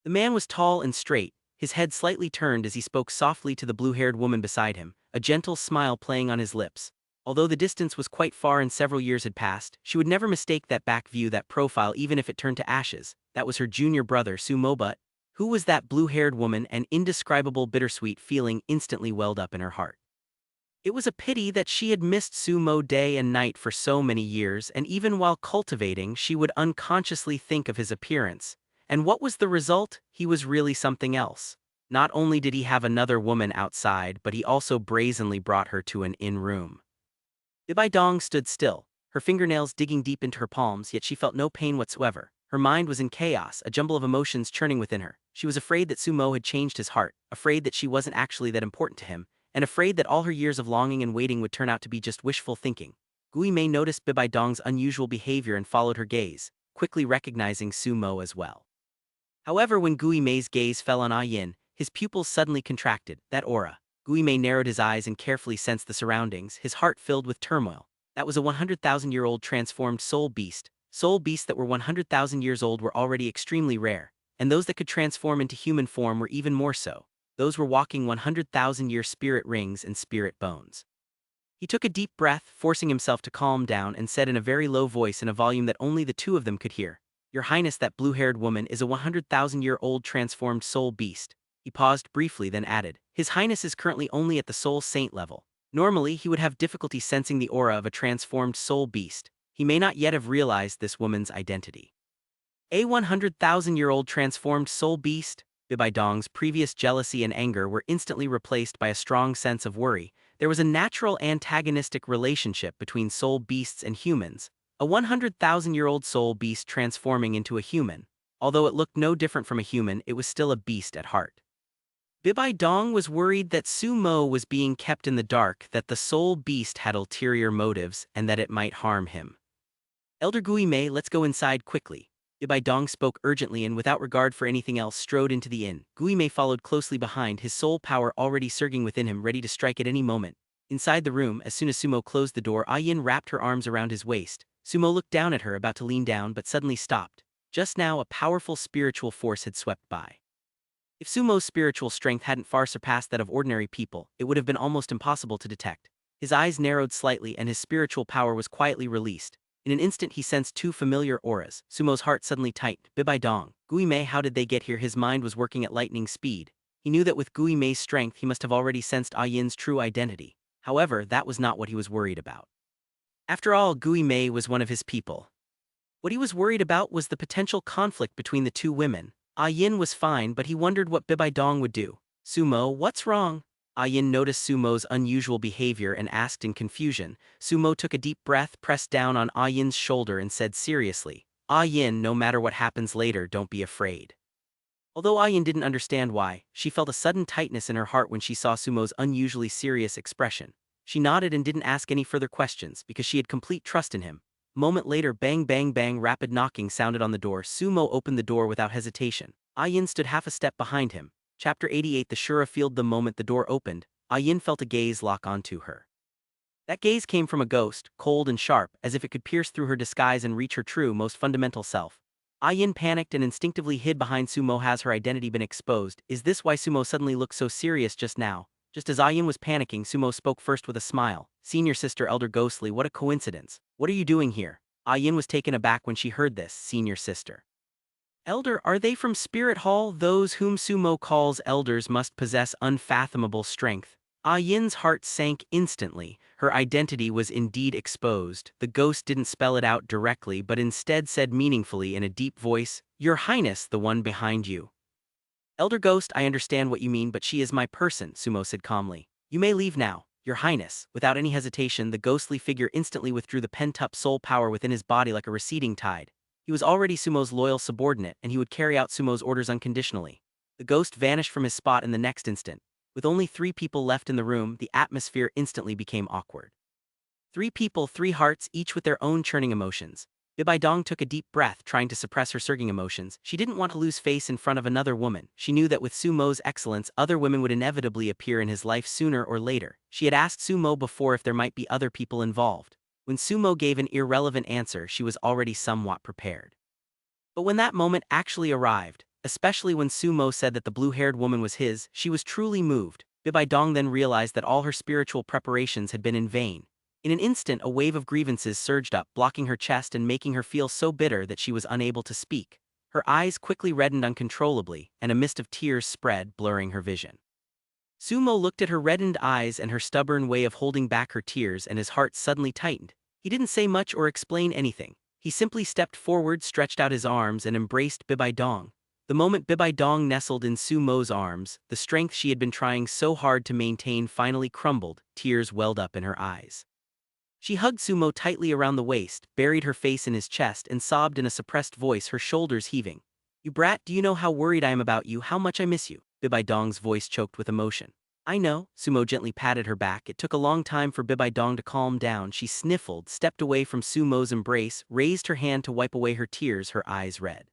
The man was tall and straight, his head slightly turned as he spoke softly to the blue-haired woman beside him, a gentle smile playing on his lips. Although the distance was quite far and several years had passed, she would never mistake that back view, that profile, even if it turned to ashes. That was her junior brother, Sumo. But who was that blue-haired woman? An indescribable bittersweet feeling instantly welled up in her heart. It was a pity that she had missed Sumo day and night for so many years, and even while cultivating, she would unconsciously think of his appearance. And what was the result? He was really something else. Not only did he have another woman outside, but he also brazenly brought her to an inn room. Bibi Dong stood still, her fingernails digging deep into her palms, yet she felt no pain whatsoever. Her mind was in chaos, a jumble of emotions churning within her. She was afraid that Sumo had changed his heart, afraid that she wasn't actually that important to him, and afraid that all her years of longing and waiting would turn out to be just wishful thinking. Gui Mei noticed Bibi Dong's unusual behavior and followed her gaze, quickly recognizing Sumo as well. However, when Gui Mei's gaze fell on Yin, his pupils suddenly contracted. That aura. Gui Mei narrowed his eyes and carefully sensed the surroundings, his heart filled with turmoil. That was a 100,000-year-old transformed soul beast. Soul beasts that were 100,000 years old were already extremely rare, and those that could transform into human form were even more so. Those were walking 100,000-year spirit rings and spirit bones. He took a deep breath, forcing himself to calm down, and said in a very low voice in a volume that only the two of them could hear, "Your Highness, that blue-haired woman is a 100,000-year-old transformed soul beast." He paused briefly, then added, "His Highness is currently only at the soul saint level. Normally, he would have difficulty sensing the aura of a transformed soul beast. He may not yet have realized this woman's identity." A 100,000-year-old transformed soul beast? Bibi Dong's previous jealousy and anger were instantly replaced by a strong sense of worry. There was a natural antagonistic relationship between soul beasts and humans. A 100,000-year-old soul beast transforming into a human. Although it looked no different from a human, it was still a beast at heart. Bibi Dong was worried that Sumo was being kept in the dark, that the soul beast had ulterior motives, and that it might harm him. "Elder Gui Mei, let's go inside quickly." Bibi Dong spoke urgently and without regard for anything else strode into the inn. Gui Mei followed closely behind, his soul power already surging within him, ready to strike at any moment. Inside the room, as soon as Sumo closed the door, Yin wrapped her arms around his waist. Sumo looked down at her, about to lean down, but suddenly stopped. Just now, a powerful spiritual force had swept by. If Sumo's spiritual strength hadn't far surpassed that of ordinary people, it would have been almost impossible to detect. His eyes narrowed slightly and his spiritual power was quietly released. In an instant he sensed two familiar auras. Sumo's heart suddenly tightened. Bibi Dong, Gui Mei, how did they get here? His mind was working at lightning speed. He knew that with Gui Mei's strength he must have already sensed Yin's true identity. However, that was not what he was worried about. After all, Gui Mei was one of his people. What he was worried about was the potential conflict between the two women. Yin was fine, but he wondered what Bibi Dong would do. "Sumo, what's wrong?" Yin noticed Sumo's unusual behavior and asked in confusion. Sumo took a deep breath, pressed down on Yin's shoulder and said seriously, "Yin, no matter what happens later, don't be afraid." Although Yin didn't understand why, she felt a sudden tightness in her heart when she saw Sumo's unusually serious expression. She nodded and didn't ask any further questions because she had complete trust in him. A moment later, bang bang bang, rapid knocking sounded on the door. Sumo opened the door without hesitation. Yin stood half a step behind him. Chapter 88. The Shura Field. The moment the door opened, Yin felt a gaze lock onto her. That gaze came from a ghost, cold and sharp, as if it could pierce through her disguise and reach her true, most fundamental self. Yin panicked and instinctively hid behind Sumo. Has her identity been exposed? Is this why Sumo suddenly looked so serious just now? Just as Yin was panicking, Sumo spoke first with a smile. "Senior sister, Elder Ghostly, what a coincidence. What are you doing here?" Yin was taken aback when she heard this. "Senior sister. Elder, are they from Spirit Hall? Those whom Sumo calls elders must possess unfathomable strength." Yin's heart sank instantly. Her identity was indeed exposed. The ghost didn't spell it out directly, but instead said meaningfully in a deep voice, "Your Highness, the one behind you." "Elder Ghost, I understand what you mean, but she is my person," Sumo said calmly. "You may leave now." Your Highness." Without any hesitation, the ghostly figure instantly withdrew the pent-up soul power within his body like a receding tide. He was already Sumo's loyal subordinate, and he would carry out Sumo's orders unconditionally. The ghost vanished from his spot in the next instant. With only 3 people left in the room, the atmosphere instantly became awkward. 3 people, 3 hearts, each with their own churning emotions. Bibi Dong took a deep breath, trying to suppress her surging emotions. She didn't want to lose face in front of another woman. She knew that with Sumo's excellence, other women would inevitably appear in his life sooner or later. She had asked Sumo before if there might be other people involved. When Sumo gave an irrelevant answer, she was already somewhat prepared. But when that moment actually arrived, especially when Sumo said that the blue-haired woman was his, she was truly moved. Bibi Dong then realized that all her spiritual preparations had been in vain. In an instant, a wave of grievances surged up, blocking her chest and making her feel so bitter that she was unable to speak. Her eyes quickly reddened uncontrollably, and a mist of tears spread, blurring her vision. Sumo looked at her reddened eyes and her stubborn way of holding back her tears, and his heart suddenly tightened. He didn't say much or explain anything. He simply stepped forward, stretched out his arms, and embraced Bibi Dong. The moment Bibi Dong nestled in Sumo's arms, the strength she had been trying so hard to maintain finally crumbled. Tears welled up in her eyes. She hugged Sumo tightly around the waist, buried her face in his chest, and sobbed in a suppressed voice, her shoulders heaving. "You brat, do you know how worried I am about you, how much I miss you?" Bibi Dong's voice choked with emotion. "I know." Sumo gently patted her back. It took a long time for Bibi Dong to calm down. She sniffled, stepped away from Sumo's embrace, raised her hand to wipe away her tears, her eyes red.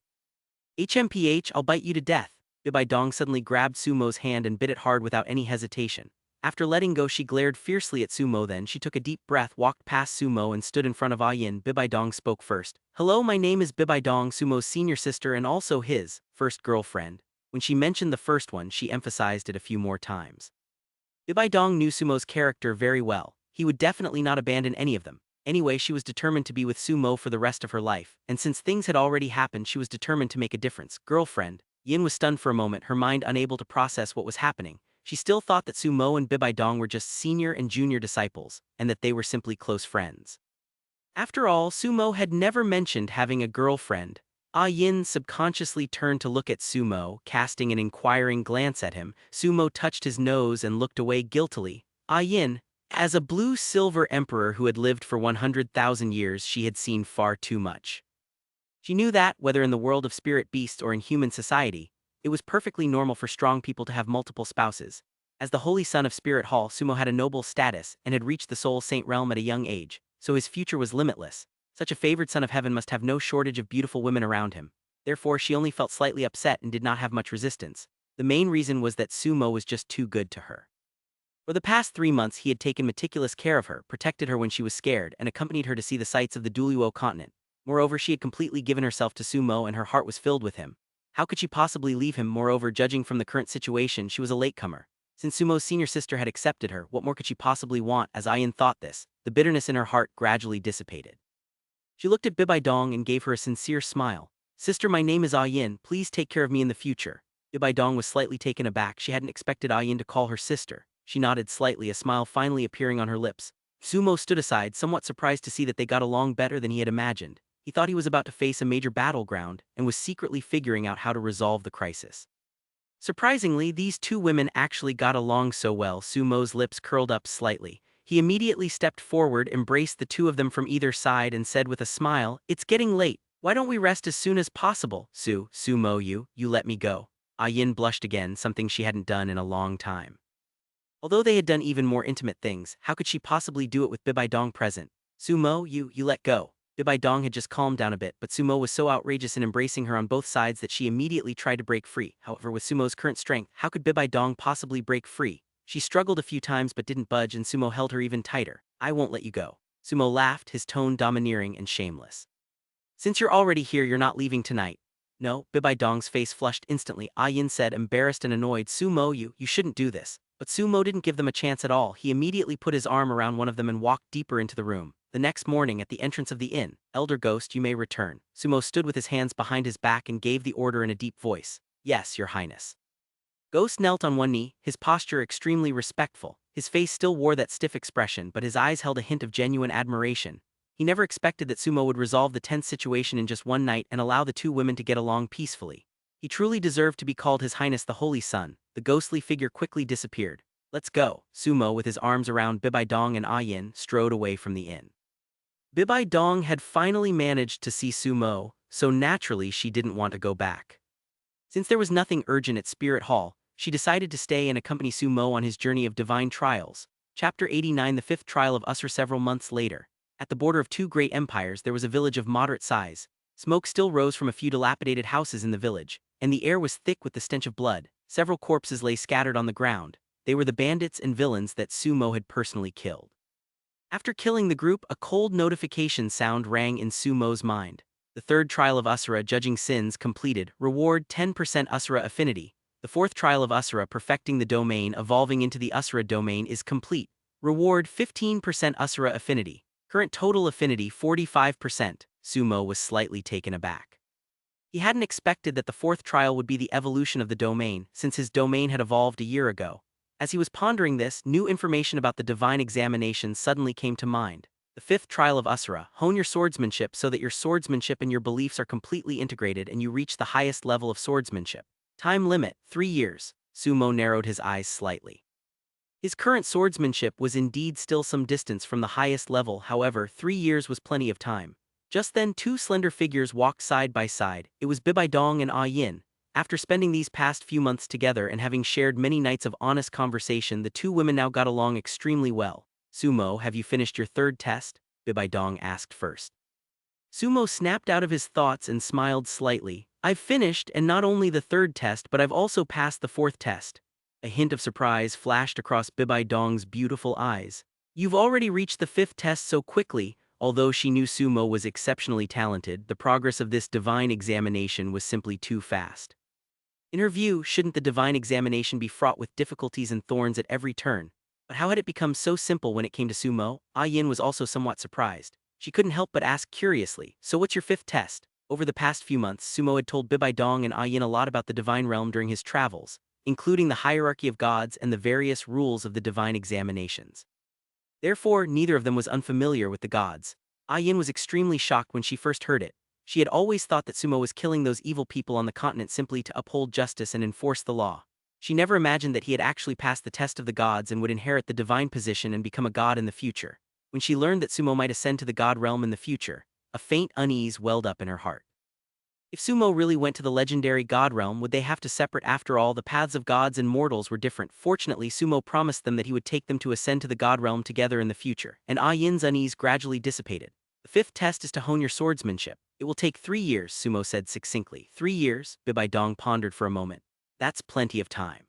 "HMPH, I'll bite you to death." Bibi Dong suddenly grabbed Sumo's hand and bit it hard without any hesitation. After letting go, she glared fiercely at Sumo. Then she took a deep breath, walked past Sumo, and stood in front of Yin. Bibi Dong spoke first. "Hello, my name is Bibi Dong, Sumo's senior sister and also his first girlfriend." When she mentioned the first one, she emphasized it a few more times. Bibi Dong knew Sumo's character very well. He would definitely not abandon any of them. Anyway, she was determined to be with Sumo for the rest of her life, and since things had already happened, she was determined to make a difference. Girlfriend. Yin was stunned for a moment, her mind unable to process what was happening. She still thought that Sumo and Bibi Dong were just senior and junior disciples, and that they were simply close friends. After all, Sumo had never mentioned having a girlfriend. Yin subconsciously turned to look at Sumo, casting an inquiring glance at him. Sumo touched his nose and looked away guiltily. Yin, as a blue-silver emperor who had lived for 100,000 years, she had seen far too much. She knew that, whether in the world of spirit beasts or in human society, it was perfectly normal for strong people to have multiple spouses. As the holy son of Spirit Hall, Sumo had a noble status and had reached the Soul Saint realm at a young age, so his future was limitless. Such a favored son of heaven must have no shortage of beautiful women around him. Therefore, she only felt slightly upset and did not have much resistance. The main reason was that Sumo was just too good to her. For the past 3 months, he had taken meticulous care of her, protected her when she was scared, and accompanied her to see the sights of the Douluo Continent. Moreover, she had completely given herself to Sumo and her heart was filled with him. How could she possibly leave him? Moreover, judging from the current situation, she was a latecomer. Since Sumo's senior sister had accepted her, what more could she possibly want? As Yin thought this, the bitterness in her heart gradually dissipated. She looked at Bibi Dong and gave her a sincere smile. "Sister, my name is Yin, please take care of me in the future." Bibi Dong was slightly taken aback. She hadn't expected Yin to call her sister. She nodded slightly, a smile finally appearing on her lips. Sumo stood aside, somewhat surprised to see that they got along better than he had imagined. He thought he was about to face a major battleground and was secretly figuring out how to resolve the crisis. Surprisingly, these 2 women actually got along so well. Sumo's lips curled up slightly. He immediately stepped forward, embraced the 2 of them from either side, and said with a smile, "It's getting late. Why don't we rest as soon as possible?" Sumo, you let me go." Yin blushed again, something she hadn't done in a long time. Although they had done even more intimate things, how could she possibly do it with Bibi Dong present? "Sumo, you let go." Bibi Dong had just calmed down a bit, but Sumo was so outrageous in embracing her on both sides that she immediately tried to break free. However, with Sumo's current strength, how could Bibi Dong possibly break free? She struggled a few times but didn't budge, and Sumo held her even tighter. "I won't let you go." Sumo laughed, his tone domineering and shameless. "Since you're already here, you're not leaving tonight." "No." Bibi Dong's face flushed instantly. Yin said, embarrassed and annoyed, "Sumo, you shouldn't do this." But Sumo didn't give them a chance at all. He immediately put his arm around one of them and walked deeper into the room. The next morning, at the entrance of the inn, "Elder Ghost, you may return." Sumo stood with his hands behind his back and gave the order in a deep voice. "Yes, Your Highness." Ghost knelt on one knee, his posture extremely respectful. His face still wore that stiff expression, but his eyes held a hint of genuine admiration. He never expected that Sumo would resolve the tense situation in just one night and allow the 2 women to get along peacefully. He truly deserved to be called His Highness the Holy Sun. The ghostly figure quickly disappeared. Let's go. Sumo, with his arms around Bibi Dong and Yin, strode away from the inn. Bibi Dong had finally managed to see Sumo, so naturally she didn't want to go back. Since there was nothing urgent at Spirit Hall, she decided to stay and accompany Sumo on his journey of divine trials. Chapter 89, the fifth trial of Asura. Several months later, at the border of two great empires, there was a village of moderate size. Smoke still rose from a few dilapidated houses in the village, and the air was thick with the stench of blood. Several corpses lay scattered on the ground. They were the bandits and villains that Sumo had personally killed. After killing the group, a cold notification sound rang in Sumo's mind. The third trial of Asura, judging sins, completed. Reward 10% Asura affinity. The fourth trial of Asura, perfecting the domain, evolving into the Asura domain, is complete. Reward 15% Asura affinity. Current total affinity 45%. Sumo was slightly taken aback. He hadn't expected that the fourth trial would be the evolution of the domain, since his domain had evolved a year ago. As he was pondering this, new information about the divine examination suddenly came to mind. The fifth trial of Asura, hone your swordsmanship so that your swordsmanship and your beliefs are completely integrated and you reach the highest level of swordsmanship. Time limit, 3 years. Sumo narrowed his eyes slightly. His current swordsmanship was indeed still some distance from the highest level, however, 3 years was plenty of time. Just then two slender figures walked side by side. It was Bibi Dong and Yin. After spending these past few months together and having shared many nights of honest conversation, the two women now got along extremely well. Sumo, have you finished your third test? Bibi Dong asked first. Sumo snapped out of his thoughts and smiled slightly. I've finished, and not only the third test, but I've also passed the fourth test. A hint of surprise flashed across Bibi Dong's beautiful eyes. You've already reached the fifth test so quickly. Although she knew Sumo was exceptionally talented, the progress of this divine examination was simply too fast. In her view, shouldn't the divine examination be fraught with difficulties and thorns at every turn? But how had it become so simple when it came to Sumo? Yin was also somewhat surprised. She couldn't help but ask curiously, so what's your fifth test? Over the past few months, Sumo had told Bibi Dong and Yin a lot about the divine realm during his travels, including the hierarchy of gods and the various rules of the divine examinations. Therefore, neither of them was unfamiliar with the gods. Yin was extremely shocked when she first heard it. She had always thought that Sumo was killing those evil people on the continent simply to uphold justice and enforce the law. She never imagined that he had actually passed the test of the gods and would inherit the divine position and become a god in the future. When she learned that Sumo might ascend to the god realm in the future, a faint unease welled up in her heart. If Sumo really went to the legendary god realm, would they have to separate? After all, the paths of gods and mortals were different. Fortunately, Sumo promised them that he would take them to ascend to the god realm together in the future, and Yin's unease gradually dissipated. The fifth test is to hone your swordsmanship. It will take 3 years, Sumo said succinctly. 3 years? Bibi Dong pondered for a moment. That's plenty of time.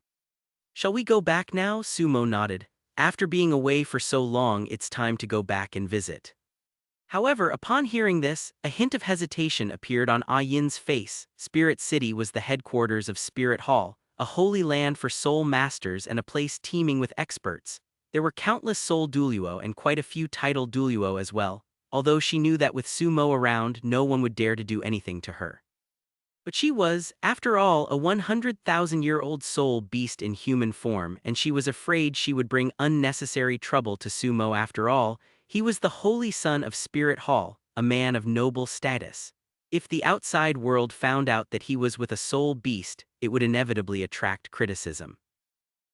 Shall we go back now? Sumo nodded. After being away for so long, it's time to go back and visit. However, upon hearing this, a hint of hesitation appeared on Yin's face. Spirit City was the headquarters of Spirit Hall, a holy land for soul masters and a place teeming with experts. There were countless soul Douluo and quite a few title Douluo as well, although she knew that with Sumo around, no one would dare to do anything to her. But she was, after all, a 100,000-year-old soul beast in human form, and she was afraid she would bring unnecessary trouble to Sumo. After all, he was the holy son of Spirit Hall, a man of noble status. If the outside world found out that he was with a soul beast, it would inevitably attract criticism.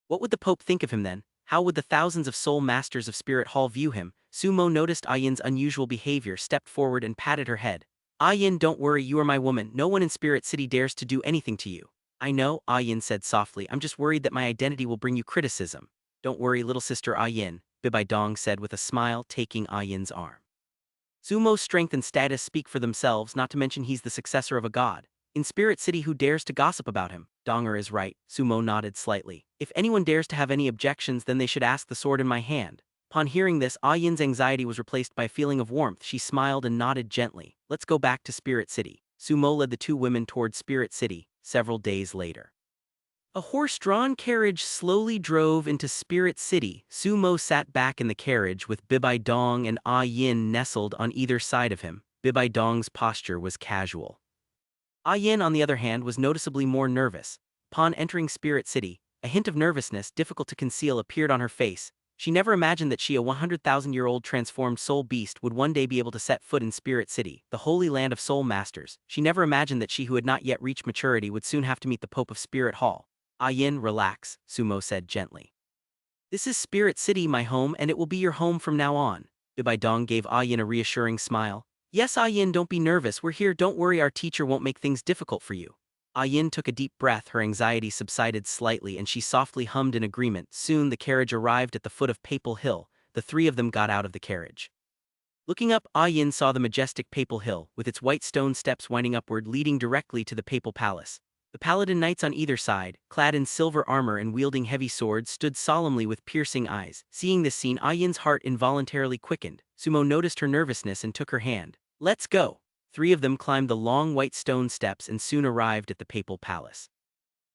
What would the Pope think of him then? How would the thousands of soul masters of Spirit Hall view him? Sumo noticed Yin's unusual behavior, stepped forward and patted her head. Yin, don't worry, you are my woman. No one in Spirit City dares to do anything to you. I know, Yin said softly. I'm just worried that my identity will bring you criticism. Don't worry, little sister Yin, Bibi Dong said with a smile, taking Yin's arm. Sumo's strength and status speak for themselves, not to mention he's the successor of a god. In Spirit City, who dares to gossip about him? Donger is right, Sumo nodded slightly. If anyone dares to have any objections, then they should ask the sword in my hand. Upon hearing this, Yin's anxiety was replaced by a feeling of warmth. She smiled and nodded gently. Let's go back to Spirit City. Sumo led the two women toward Spirit City, several days later. A horse-drawn carriage slowly drove into Spirit City. Sumo sat back in the carriage with Bibi Dong and Yin nestled on either side of him. Bibi Dong's posture was casual. Yin, on the other hand, was noticeably more nervous. Upon entering Spirit City, a hint of nervousness, difficult to conceal, appeared on her face. She never imagined that she, a 100,000-year-old transformed soul beast, would one day be able to set foot in Spirit City, the holy land of soul masters. She never imagined that she, who had not yet reached maturity, would soon have to meet the Pope of Spirit Hall. Yin, relax, Sumo said gently. This is Spirit City, my home, and it will be your home from now on. Bibi Dong gave Ah Yin a reassuring smile. Yes, Ah Yin, don't be nervous, we're here, don't worry, our teacher won't make things difficult for you. Ah Yin took a deep breath, her anxiety subsided slightly and she softly hummed in agreement. Soon the carriage arrived at the foot of Papal Hill. The three of them got out of the carriage. Looking up, Ah Yin saw the majestic Papal Hill, with its white stone steps winding upward leading directly to the Papal Palace. The paladin knights on either side, clad in silver armor and wielding heavy swords, stood solemnly with piercing eyes. Seeing this scene, Ah Yin's heart involuntarily quickened. Sumo noticed her nervousness and took her hand. Let's go! Three of them climbed the long white stone steps and soon arrived at the Papal Palace.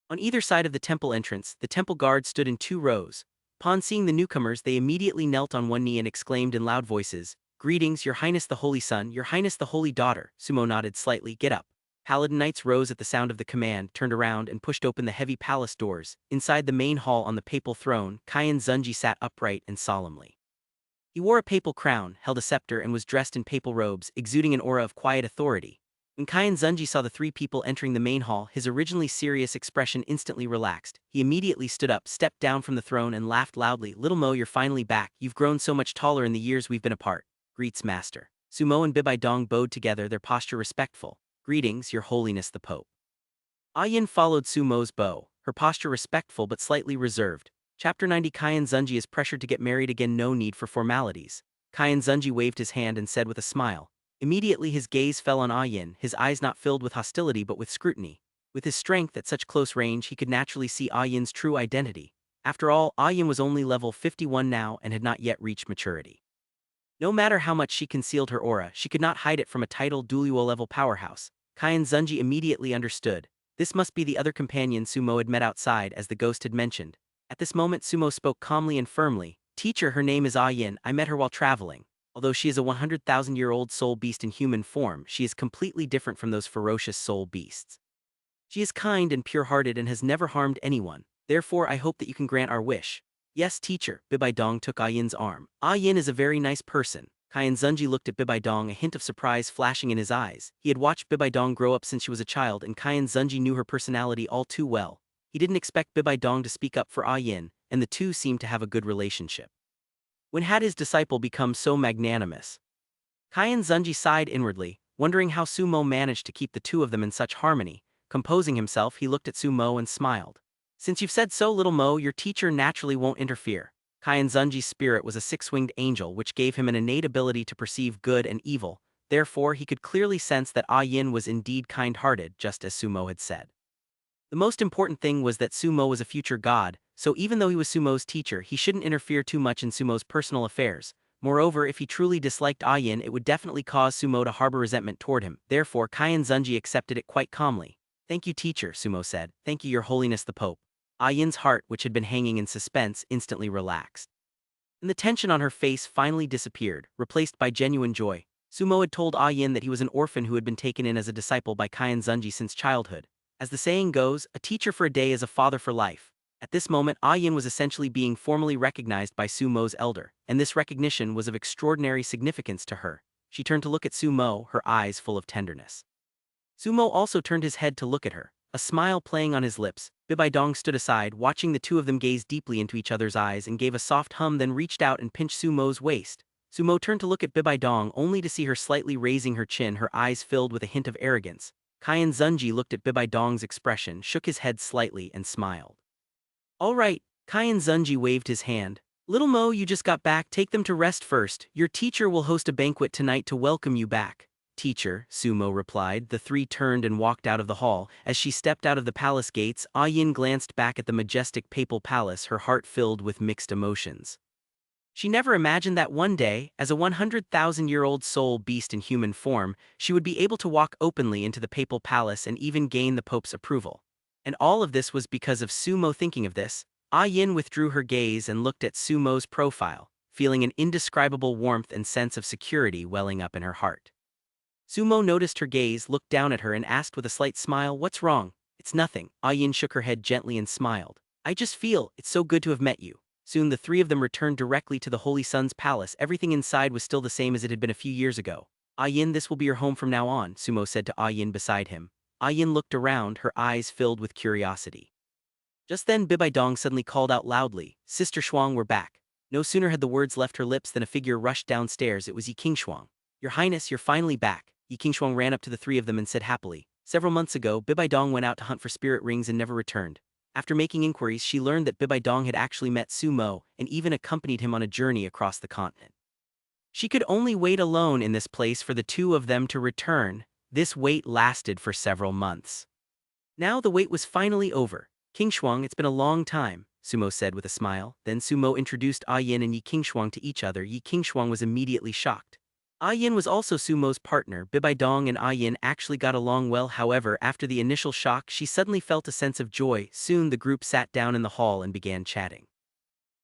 On either side of the temple entrance, the temple guards stood in 2 rows. Upon seeing the newcomers, they immediately knelt on one knee and exclaimed in loud voices, "Greetings, Your Highness the Holy Son, Your Highness the Holy Daughter." Sumo nodded slightly. "Get up." Paladin knights rose at the sound of the command, turned around and pushed open the heavy palace doors. Inside the main hall on the papal throne, Qian Xunji sat upright and solemnly. He wore a papal crown, held a scepter and was dressed in papal robes, exuding an aura of quiet authority. When Qian Xunji saw the three people entering the main hall, his originally serious expression instantly relaxed. He immediately stood up, stepped down from the throne and laughed loudly. "Little Mo, you're finally back. You've grown so much taller in the years we've been apart." "Greets, Master." Sumo and Bibi Dong bowed together, their posture respectful. "Greetings, Your Holiness the Pope." Ah Yin followed Sumo's bow, her posture respectful but slightly reserved. Chapter 90. Qian Xunji is pressured to get married again. No need for formalities. Qian Xunji waved his hand and said with a smile. Immediately his gaze fell on Ah Yin, his eyes not filled with hostility but with scrutiny. With his strength at such close range, he could naturally see Ah Yin's true identity. After all, Ah Yin was only level 51 now and had not yet reached maturity. No matter how much she concealed her aura, she could not hide it from a titled Douluo-level powerhouse. Qian Xunji immediately understood. This must be the other companion Sumo had met outside, as the ghost had mentioned. At this moment Sumo spoke calmly and firmly. "Teacher, her name is Ah Yin. I met her while traveling. Although she is a 100,000-year-old soul beast in human form, she is completely different from those ferocious soul beasts. She is kind and pure-hearted and has never harmed anyone. Therefore I hope that you can grant our wish." "Yes, teacher." Bibi Dong took Ah Yin's arm. "Ah Yin is a very nice person." Qian Xunji looked at Bibi Dong, a hint of surprise flashing in his eyes. He had watched Bibi Dong grow up since she was a child and Qian Xunji knew her personality all too well. He didn't expect Bibi Dong to speak up for Ah Yin, and the two seemed to have a good relationship. When had his disciple become so magnanimous? Qian Xunji sighed inwardly, wondering how Sumo managed to keep the two of them in such harmony. Composing himself, he looked at Sumo and smiled. "Since you've said so, little Mo, your teacher naturally won't interfere." Qian Xunji's spirit was a six-winged angel which gave him an innate ability to perceive good and evil, therefore he could clearly sense that Ah Yin was indeed kind-hearted, just as Sumo had said. The most important thing was that Sumo was a future god, so even though he was Sumo's teacher, he shouldn't interfere too much in Sumo's personal affairs. Moreover, if he truly disliked Ah Yin, it would definitely cause Sumo to harbor resentment toward him. Therefore, Qian Xunji accepted it quite calmly. "Thank you, teacher," Sumo said. "Thank you, Your Holiness the Pope." Ah Yin's heart, which had been hanging in suspense, instantly relaxed. And the tension on her face finally disappeared, replaced by genuine joy. Sumo had told Ah Yin that he was an orphan who had been taken in as a disciple by Qian Xunji since childhood. As the saying goes, a teacher for a day is a father for life. At this moment, Ah Yin was essentially being formally recognized by Sumo's elder, and this recognition was of extraordinary significance to her. She turned to look at Sumo, her eyes full of tenderness. Sumo also turned his head to look at her, a smile playing on his lips. Bibi Dong stood aside, watching the two of them gaze deeply into each other's eyes and gave a soft hum, then reached out and pinched Sumo's waist. Sumo turned to look at Bibi Dong only to see her slightly raising her chin, her eyes filled with a hint of arrogance. Qian Xunji looked at Bibi Dong's expression, shook his head slightly and smiled. "All right." Qian Xunji waved his hand. "Little Mo, you just got back, take them to rest first. Your teacher will host a banquet tonight to welcome you back." "Teacher," Sumo replied. The three turned and walked out of the hall. As she stepped out of the palace gates, Ah Yin glanced back at the majestic papal palace, her heart filled with mixed emotions. She never imagined that one day, as a 100,000-year-old soul beast in human form, she would be able to walk openly into the papal palace and even gain the Pope's approval. And all of this was because of Sumo. Thinking of this, Ah Yin withdrew her gaze and looked at Sumo's profile, feeling an indescribable warmth and sense of security welling up in her heart. Sumo noticed her gaze, looked down at her and asked with a slight smile, "What's wrong?" "It's nothing." Ah Yin shook her head gently and smiled. "I just feel, it's so good to have met you." Soon the three of them returned directly to the Holy Sun's palace. Everything inside was still the same as it had been a few years ago. "Ah Yin, this will be your home from now on," Sumo said to Ah Yin beside him. Ah Yin looked around, her eyes filled with curiosity. Just then Bibi Dong suddenly called out loudly, "Sister Shuang, we're back." No sooner had the words left her lips than a figure rushed downstairs. It was Yi Qingshuang. "Your Highness, you're finally back." Yi Qingshuang ran up to the three of them and said happily, "Several months ago, Bibi Dong went out to hunt for spirit rings and never returned. After making inquiries, she learned that Bibi Dong had actually met Su Mo and even accompanied him on a journey across the continent. She could only wait alone in this place for the two of them to return. This wait lasted for several months. Now the wait was finally over. King Shuang, it's been a long time," Sumo said with a smile. Then Sumo introduced Yin and Yi Qingshuang to each other. Yi Qingshuang was immediately shocked. Yin was also Sumo's partner. Bibi Dong and Yin actually got along well. However, after the initial shock, she suddenly felt a sense of joy. Soon the group sat down in the hall and began chatting.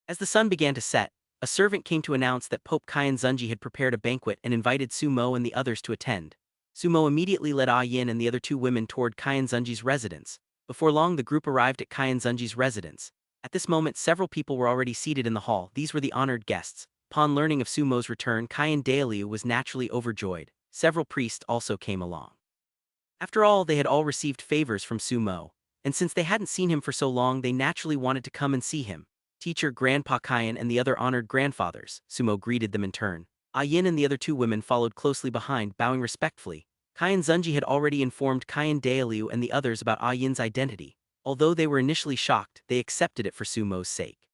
As the sun began to set, a servant came to announce that Pope Qian Xunji had prepared a banquet and invited Sumo and the others to attend. Sumo immediately led Yin and the other two women toward Qian Xunji's residence. Before long, the group arrived at Qian Xunji's residence. At this moment, several people were already seated in the hall. These were the honored guests. Upon learning of Sumo's return, Qian Dailiu was naturally overjoyed. Several priests also came along. After all, they had all received favors from Sumo, and since they hadn't seen him for so long, they naturally wanted to come and see him. Teacher, Grandpa Qian, and the other honored grandfathers, Sumo greeted them in turn. Yin and the other two women followed closely behind, bowing respectfully. Qian Xunji had already informed Qian Dailiu and the others about Yin's identity. Although they were initially shocked, they accepted it for Sumo's sake.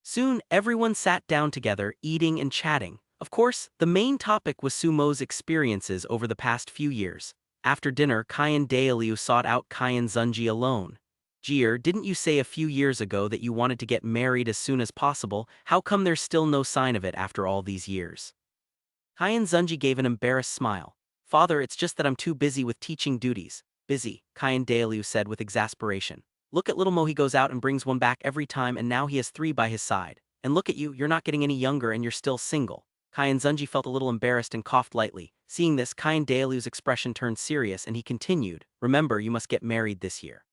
Soon, everyone sat down together, eating and chatting. Of course, the main topic was Sumo's experiences over the past few years. After dinner, Qian Dailiu sought out Qian Xunji alone. "Jier, didn't you say a few years ago that you wanted to get married as soon as possible? How come there's still no sign of it after all these years?" Qian Xunji gave an embarrassed smile. "Father, it's just that I'm too busy with teaching duties." "Busy," Qian Dailiu said with exasperation. "Look at little Mo, he goes out and brings one back every time, and now he has three by his side. And look at you, you're not getting any younger and you're still single." Qian Xunji felt a little embarrassed and coughed lightly. Seeing this, Qian Dailiu's expression turned serious and he continued, "Remember, you must get married this year.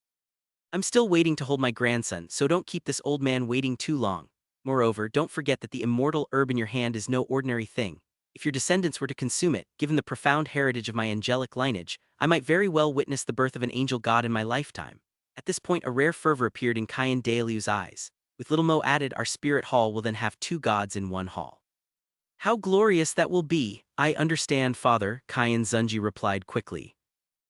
I'm still waiting to hold my grandson, so don't keep this old man waiting too long. Moreover, don't forget that the immortal herb in your hand is no ordinary thing. If your descendants were to consume it, given the profound heritage of my angelic lineage, I might very well witness the birth of an angel god in my lifetime." At this point, a rare fervor appeared in Qian Dailiu's eyes. With little Mo added, "Our spirit hall will then have two gods in one hall. How glorious that will be!" "I understand, father," Qian Xunji replied quickly.